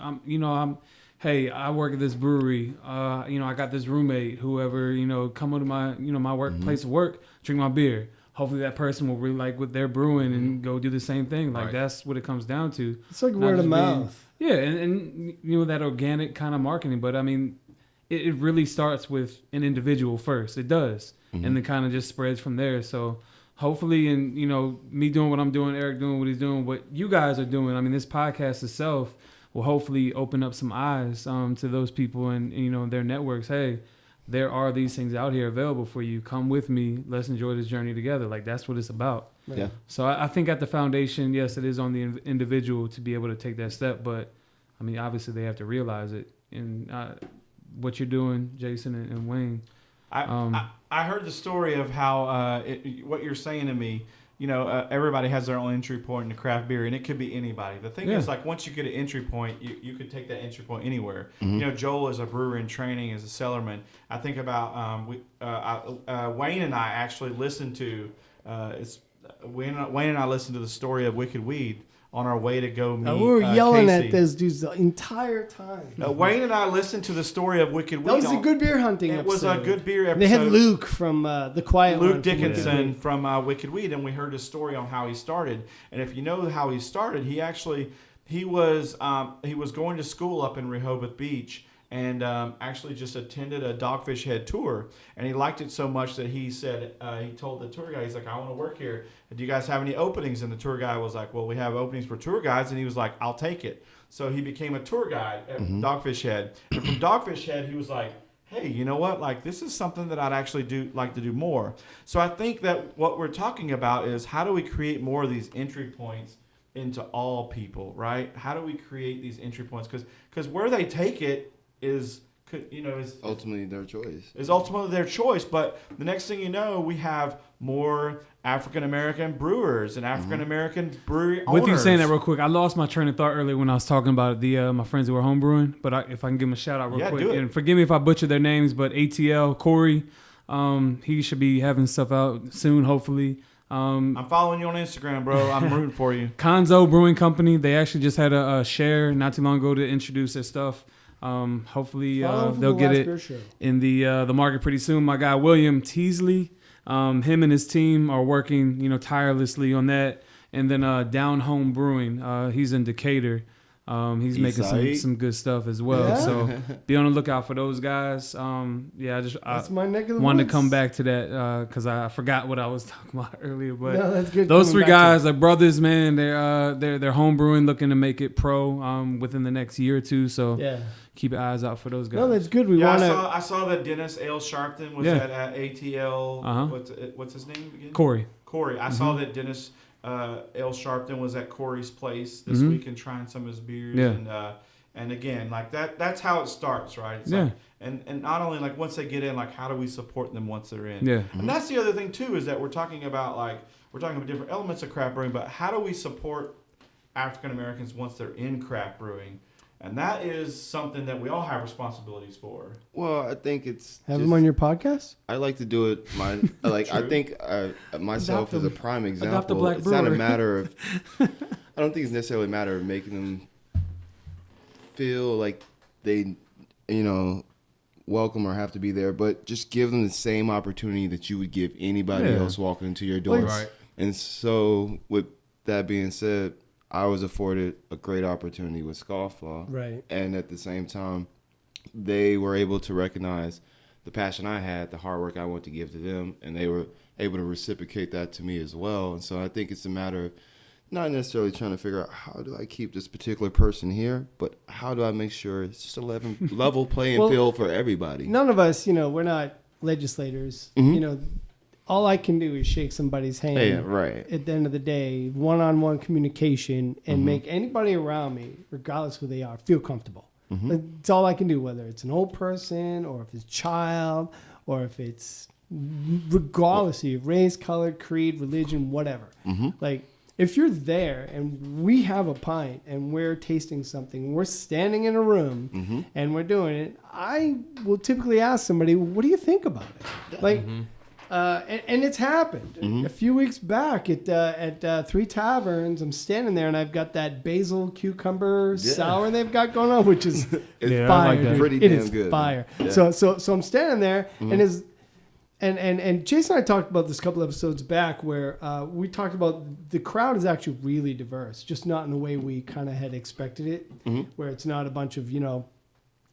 D: Hey, I work at this brewery. I got this roommate, whoever, come into my, my workplace of work, drink my beer. Hopefully that person will really like what they're brewing and go do the same thing. Like that's what it comes down to.
A: It's like word of mouth.
D: Yeah. And that organic kind of marketing. But I mean, it really starts with an individual first. It does. And then kind of just spreads from there. So hopefully, and me doing what I'm doing, Eric doing what he's doing, what you guys are doing. I mean, this podcast itself will hopefully open up some eyes to those people and their networks. Hey, there are these things out here available for you. Come with me. Let's enjoy this journey together. Like that's what it's about.
E: Yeah.
D: So I think at the foundation, yes, it is on the individual to be able to take that step. But I mean, obviously they have to realize it. And what you're doing, Jason and Wayne.
B: I heard the story of how what you're saying to me. Everybody has their own entry point into craft beer, and it could be anybody. The thing is, like, once you get an entry point, you could take that entry point anywhere. Joel is a brewer in training as a cellarman. I think about Wayne and I actually listened to Wayne and I listened to the story of Wicked Weed on our way to go meet
A: we were yelling
B: Casey.
A: at those dudes the entire time.
B: Wayne and I listened to the story of Wicked Weed.
A: That was a good beer hunting episode.
B: It was a good beer episode.
A: They had Luke from The Quiet One.
B: Luke Dickinson from Wicked Weed, and we heard his story on how he started. And if you know how he started, he was going to school up in Rehoboth Beach, and actually just attended a Dogfish Head tour. And he liked it so much that he said, he told the tour guy, he's like, I want to work here. Do you guys have any openings? And the tour guy was like, well, we have openings for tour guides. And he was like, I'll take it. So he became a tour guide at Dogfish Head. And from Dogfish Head, he was like, hey, you know what? Like, this is something that I'd actually like to do more. So I think that what we're talking about is how do we create more of these entry points into all people, right? How do we create these entry points? Because where they take it is
E: ultimately their choice.
B: Is ultimately their choice. But the next thing you know, we have more African American brewers and African American brewery owners.
D: With you saying that real quick, I lost my train of thought earlier when I was talking about my friends who were homebrewing. But if I can give them a shout out real quick, and forgive me if I butcher their names, but ATL Corey, he should be having stuff out soon, hopefully.
B: I'm following you on Instagram, bro. I'm rooting for you.
D: Konzo Brewing Company, they actually just had a share not too long ago to introduce their stuff. Hopefully they'll get it in the market pretty soon. My guy William Teasley, him and his team are working tirelessly on that. And then Down Home Brewing, he's in Decatur. He's making some good stuff as well. Yeah. So be on the lookout for those guys. That's my neck of the wanted woods. To come back to that because I forgot what I was talking about earlier. But
A: no, that's good.
D: Those three guys are brothers, man. They're home brewing, looking to make it pro within the next year or two. So keep your eyes out for those guys.
A: No, that's good.
B: I saw that Dennis L. Sharpton was at ATL. What's his name again?
D: Corey.
B: I saw that Dennis L. Sharpton was at Corey's place this week and trying some of his beers. Yeah. And again, like that's how it starts, right? It's like, and not only like once they get in, like how do we support them once they're in?
D: Yeah.
B: And that's the other thing too, is that we're talking about different elements of craft brewing, but how do we support African Americans once they're in craft brewing? And that is something that we all have responsibilities for.
E: Well, I think it's
A: Have them on your podcast?
E: I like to do it. I think myself is a prime
D: Adopt a
E: example.
D: black
E: It's not a
D: brewer.
E: matter of. I don't think it's necessarily a matter of making them feel like they, welcome or have to be there, but just give them the same opportunity that you would give anybody else walking into your door.
C: Right.
E: And so, with that being said, I was afforded a great opportunity with Scofflaw.
A: Right.
E: And at the same time, they were able to recognize the passion I had, the hard work I wanted to give to them, and they were able to reciprocate that to me as well. And so I think it's a matter of not necessarily trying to figure out how do I keep this particular person here, but how do I make sure it's just a level playing field for everybody.
A: None of us, we're not legislators. All I can do is shake somebody's hand.
E: Yeah, right.
A: At the end of the day, one-on-one communication and make anybody around me, regardless who they are, feel comfortable. That's all I can do, whether it's an old person or if it's a child or if it's regardless of race, color, creed, religion, whatever. Like, if you're there and we have a pint and we're tasting something, we're standing in a room and we're doing it, I will typically ask somebody, what do you think about it? Like, and it's happened. A few weeks back at Three Taverns, I'm standing there and I've got that basil cucumber sour they've got going on, which is fire.
D: like that.
A: Dude.
E: Pretty
A: It
E: damn
A: is
E: good.
A: fire.
E: Yeah.
A: So I'm standing there and Jason and I talked about this a couple episodes back where we talked about the crowd is actually really diverse, just not in the way we kind of had expected it, where it's not a bunch of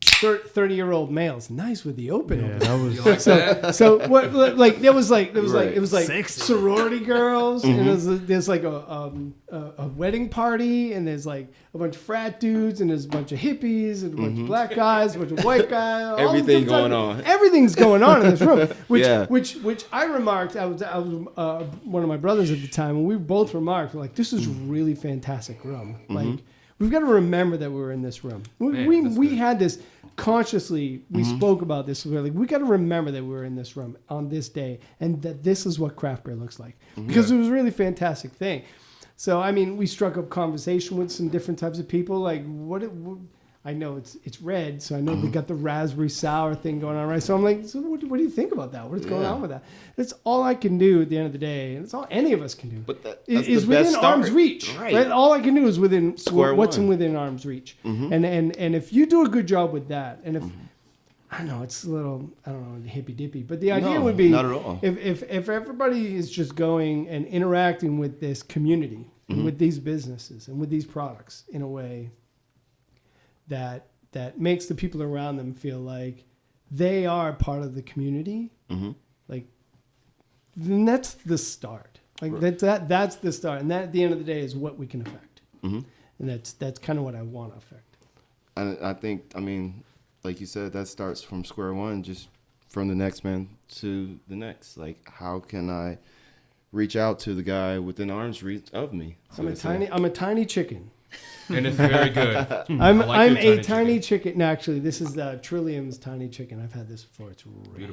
A: 30-year-old males. Nice with the open.
D: Yeah, that was
C: You like that?
A: So what? Like it was like
E: Right.
A: Sexy. Sorority girls, and there's like a wedding party, and there's like a bunch of frat dudes, and there's a bunch of hippies, and a bunch of black guys, a bunch of white guys. all
E: Everything
A: different
E: going
A: types-
E: on.
A: Everything's going on in this room.
E: Yeah.
A: Which I remarked. I was one of my brothers at the time, and we both remarked like, this is a really fantastic room. Like. We've got to remember that we're in this room. We had this consciously. We spoke about this. We were like, we got to remember that we're in this room on this day, and that this is what craft beer looks like, because it was a really fantastic thing. So I mean, we struck up conversation with some different types of people. Like what I know it's red, so I know they got the raspberry sour thing going on, right? So I'm like, so what do you think about that? What is going on with that? That's all I can do at the end of the day, and it's all any of us can do.
E: But that's
A: is
E: the
A: within
E: best start.
A: arm's reach.
E: Right.
A: All I can do is within
E: Square
A: what's
E: one.
A: within arm's reach. And if you do a good job with that, and if I know it's a little hippy dippy, but the idea would be
E: not at all.
A: if everybody is just going and interacting with this community and with these businesses and with these products in a way that makes the people around them feel like they are part of the community, like then that's the start. Like that's the start, and that at the end of the day is what we can affect, and that's kind of what I want to affect.
E: And I think, like you said, that starts from square one, just from the next man to the next. Like, how can I reach out to the guy within arm's reach of me?
A: I'm a tiny chicken.
C: And it's very good.
A: I'm
C: like your
A: a tiny chicken. No, actually, this is Trillium's tiny chicken. I've had this before. It's really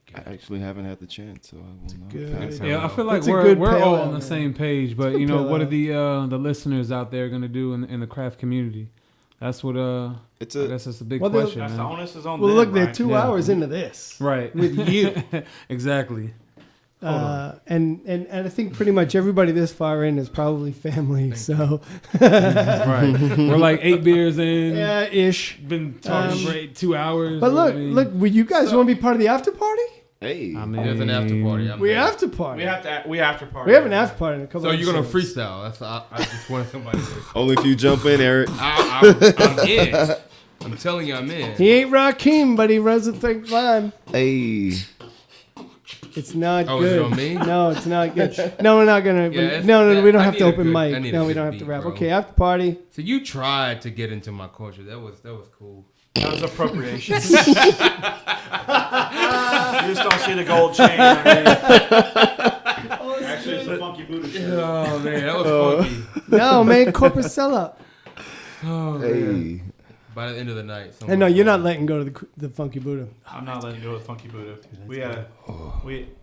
A: good.
E: I actually haven't had the chance, so I will not
A: good.
E: pass
A: Yeah,
E: on.
D: I feel like
A: It's a
D: we're
A: good
D: all
A: pale
D: on
A: ale,
D: the
A: man.
D: same page, but
A: good pale
D: what are
A: ale.
D: the listeners out there going to do in the craft community? That's what I guess that's a big question.
B: That's the
D: man.
B: onus is on
A: Well,
B: them,
A: look, they're
B: right?
A: 2 hours into this
D: Right.
A: with you.
D: Exactly.
A: And I think pretty much everybody this far in is probably family. So
D: Right. We're like 8 beers in.
A: yeah, ish.
D: Been talking for 2 hours.
A: But look,
D: I mean,
A: would you guys want to be part of the after party?
E: Hey,
D: I mean,
C: There's an after party. I'm
A: We
C: there.
A: have to party.
B: We have to party.
A: We have an after party in a couple.
C: So you're gonna
A: episodes.
C: freestyle? That's I just wanted somebody to.
E: only if you jump in, Eric.
C: I'm in. I'm telling you, I'm in.
A: He ain't Rakim, but he runs a thick line.
E: Hey,
A: It's not
C: Oh, is it
A: good.
C: on me?
A: No, it's not good. No, we're not gonna.
C: Yeah, it's-
A: no, we don't
C: I
A: have
C: need
A: to
C: a
A: open
C: good- I
A: mic.
C: need a
A: No, we
C: good
A: don't have to
C: beat,
A: rap.
C: bro.
A: Okay, after party.
C: So you tried to get into my culture. That was cool.
B: That was appropriation. You just don't see the gold chain. Actually, it's a funky Buddha shirt.
C: Oh man, that was funky.
A: No, man, corporate sellout.
C: Oh man.
E: hey.
C: by the end of the night.
A: And no, you're not letting go of the Funky Buddha.
B: I'm not letting go of Funky Buddha.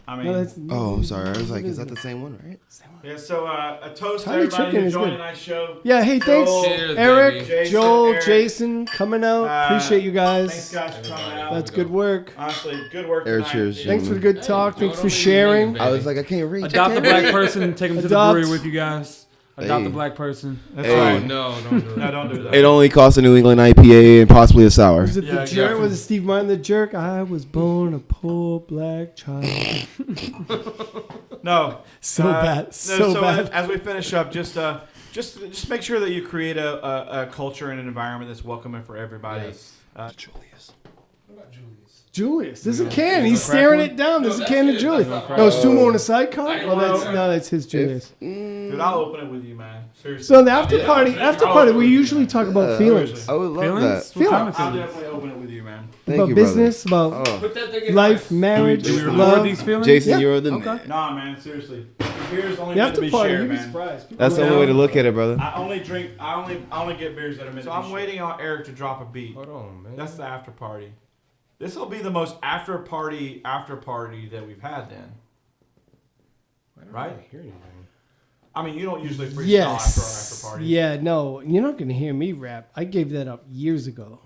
E: I'm sorry. I was like, is that the same one, right?
B: Yeah, so a toast to
A: Tiny
B: everybody
A: chicken
B: who
A: is
B: joined
A: good.
B: tonight's show.
A: Yeah, hey, thanks,
C: Cheers,
A: Eric,
C: baby.
A: Joel,
B: Eric.
A: Jason, coming out. Appreciate you guys.
B: Thanks, guys, for coming out.
A: That's good work.
B: Honestly, good work
E: Air
B: tonight.
E: cheers.
A: Thanks for the good talk.
C: Joel,
A: Thanks for
C: don't leave me
A: sharing.
C: hanging,
E: I was like, I can't reach.
D: Adopt a black person, take them to the
A: Adopt.
D: brewery with you guys. Adopt
E: Hey.
D: a black person.
B: That's
E: Hey.
B: right.
C: No, don't do it.
B: No, don't do that.
E: It only costs a New England IPA and possibly a sour.
A: Was it
B: Yeah,
A: the jerk?
B: yeah.
A: Was it Steve Martin the jerk? I was born a poor black child.
B: No.
A: So bad. So bad.
B: As we finish up, just make sure that you create a culture and an environment that's welcoming for everybody.
C: Yes.
E: Julius.
C: What about Julius?
A: Julius. There's a can. He's staring it down. There's a can of Julius. No, Sumo and a Sidecar? Oh, that's his Julius.
B: Dude, I'll open it with you, man. Seriously.
A: So in the after party, we usually talk about feelings.
E: I would love
D: Feelings?
E: that.
D: What kind
A: Feelings.
D: of
B: I'll
D: feelings?
B: definitely open it with you, man.
E: Thank
A: About
E: you,
A: business, about
E: brother.
C: Put that thing in
A: life,
C: ice.
A: marriage,
D: Do we record
A: love.
D: these feelings?
E: Jason,
A: Yeah.
E: you're the.
D: Okay.
B: Nah, man, seriously. Beer's only
A: The
B: meant to
A: after
B: be
A: party,
B: shared,
A: you'd be
B: man.
A: surprised. People
E: That's the
A: go
E: only way to
A: down.
E: look at it, brother.
B: I only get beers that are meant to be shared. So I'm waiting on Eric to drop a beat.
C: Hold on, man.
B: That's the after party. This will be the most after party that we've had then. Right?
C: Hear anything.
B: I mean, you don't usually freestyle
A: Yes.
B: after our after party.
A: Yeah, no, you're not going to hear me rap. I gave that up years ago.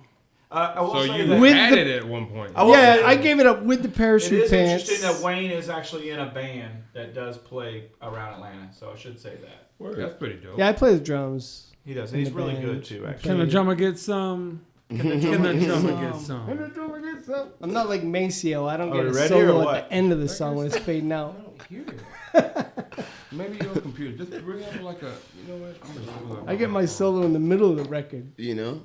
B: I will
C: So
B: say
C: you
B: that
A: With
C: had
A: the-
C: it at one point.
B: I will
A: Yeah,
B: say-
A: I gave it up with the
B: it
A: parachute
B: is
A: pants.
B: interesting that Wayne is actually in a band that does play around Atlanta, so I should say that.
C: That's pretty dope.
A: Yeah, I play the drums.
B: He does.
A: In
B: He's
A: the
B: really
A: band.
B: good too, actually.
D: Can the drummer get some? Can the drummer get some?
A: I'm not like Maceo. I don't
B: Are
A: get a
B: we ready or
A: solo
B: what?
A: at the end of the song when it's fading out.
C: Maybe your computer. Just bring up like a. You know what? I'm gonna pull up.
A: I get my solo in the middle of the record.
E: You know?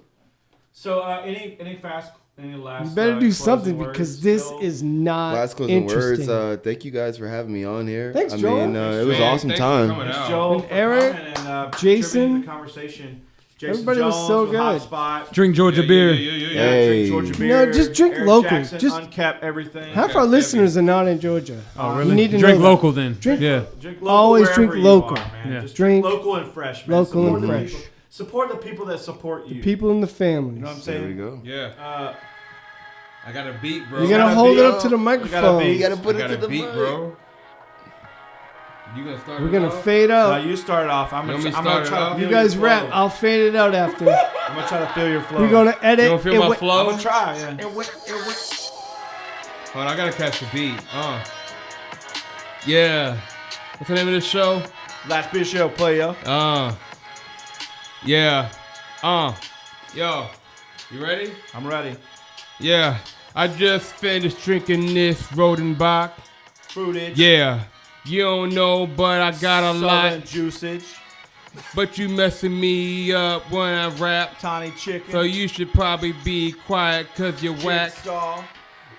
B: So any last?
A: You better do
B: closing
A: something
B: words
A: because this
B: still?
A: is not
E: Last closing
A: interesting.
E: words. Thank you guys for having me on here.
A: Thanks,
E: I
A: Joel.
E: mean, it was an
C: Man,
E: awesome
C: thanks for
E: time.
C: coming
B: Thanks,
C: out.
B: Joel,
A: And
B: for
A: Eric,
B: coming and
A: Jason.
B: contributing to the conversation. Jason
A: Everybody was
B: Jones
A: so
B: with
A: good.
B: Hotspot.
D: Drink Georgia beer.
B: Yeah,
E: Hey.
B: drink Georgia beer.
A: No, just drink
B: Eric
A: local.
B: Jackson,
A: Just-
B: uncapped everything.
A: Half our listeners are not in Georgia.
B: Oh,
A: You
B: really?
A: need to
D: Drink
A: know that.
D: local then.
A: Drink-
D: Yeah.
B: Drink local
A: Always
B: wherever
A: drink
B: you
A: local.
B: are, man.
D: Yeah.
B: Just
A: Drink
B: drink local and fresh, man.
A: local and
B: Support the
A: fresh.
B: people- Support the people that support you.
A: People in the
B: You
A: families.
B: know what I'm
E: There we
B: saying?
E: go.
C: Yeah. I got a beat, bro.
A: You gotta
B: gotta
A: hold
B: be-
A: it up to the
B: gotta
A: microphone.
B: be-
E: You gotta
C: I
E: put it
C: got
E: to
C: a
E: the
C: beat,
E: mic.
C: bro. You gonna start?
A: We're
C: it
A: gonna
C: off?
A: fade out.
B: You start it off. I'm
C: You
B: gonna,
C: want me to
B: I'm gonna
C: start it
B: try to
C: off?
B: feel
A: You guys
B: your
A: rap.
B: flow.
A: I'll fade it out after.
B: I'm gonna try to feel your flow.
A: We're gonna edit.
C: You don't feel
A: it
C: my
A: wi-
C: flow?
B: I'm gonna try. Yeah.
C: Hold on, I gotta catch the beat. Yeah. What's the name of this show?
B: Last beer show, player.
C: Yeah. Yo. You ready?
B: I'm ready.
C: Yeah. I just finished drinking this Rodenbach.
B: Fruitage.
C: Yeah. You don't know, but I got a
B: Southern
C: lot.
B: juicage.
C: But you messing me up when I rap.
B: Tiny chicken.
C: So you should probably be quiet cause you're whack.
B: Jigsaw.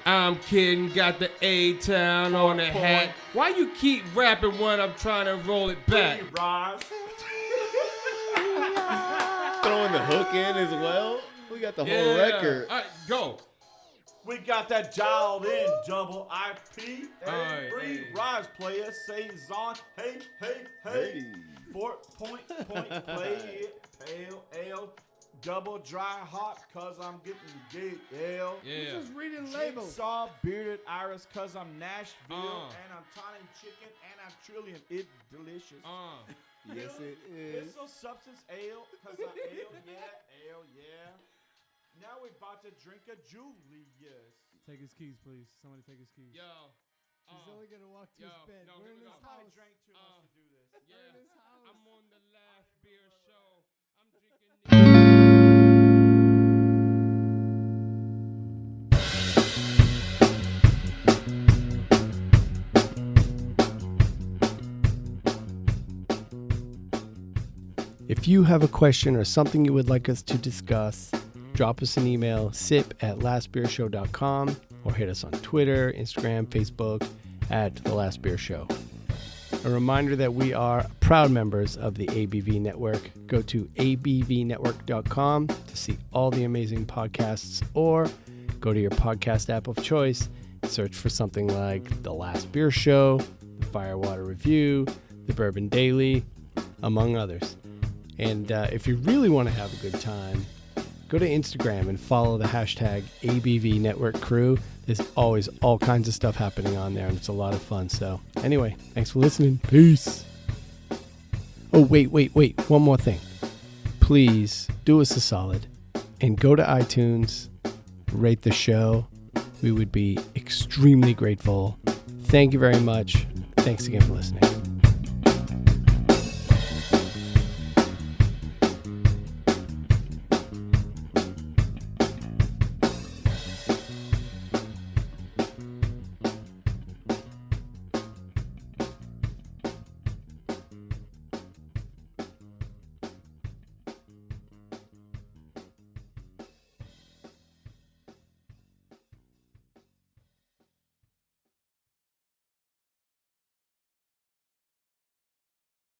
C: I'm kidding, got the A-Town on the hat. Why you keep rapping when I'm trying to roll it back?
B: Pretty Rise.
E: Throwing the hook in as well. We got the whole record.
C: All right, go.
B: We got that dialed in double IP.
C: Hey,
B: Every
C: hey.
B: rise player Saison. Hey, hey, hey. 4-point play it. Pale ale. Double dry hot cause I'm getting gay ale.
C: Yeah.
A: Just reading labels.
B: Jigsaw bearded iris cause I'm Nashville. And I'm tiny chicken and I'm Trillium. It's delicious.
E: Yes, it is.
B: It's a substance ale cause I ale yeah. Now we're about to drink a Julious.
D: Take his keys, please. Somebody take his keys.
C: Yo.
A: He's only gonna walk to his bed.
C: no,
A: We're in
C: no,
A: his
C: no.
B: I
A: house.
B: drank too much to do this.
C: Yeah. I'm on the last beer show. I'm drinking.
A: If you have a question or something you would like us to discuss, drop us an email, sip@lastbeershow.com, or hit us on Twitter, Instagram, Facebook at The Last Beer Show. A reminder that we are proud members of the ABV Network. Go to abvnetwork.com to see all the amazing podcasts, or go to your podcast app of choice, search for something like The Last Beer Show, The Firewater Review, The Bourbon Daily, among others. And if you really want to have a good time, go to Instagram and follow the hashtag ABV Network Crew. There's always all kinds of stuff happening on there, and it's a lot of fun. So anyway, thanks for listening. Peace. Oh, wait. One more thing. Please do us a solid and go to iTunes, rate the show. We would be extremely grateful. Thank you very much. Thanks again for listening.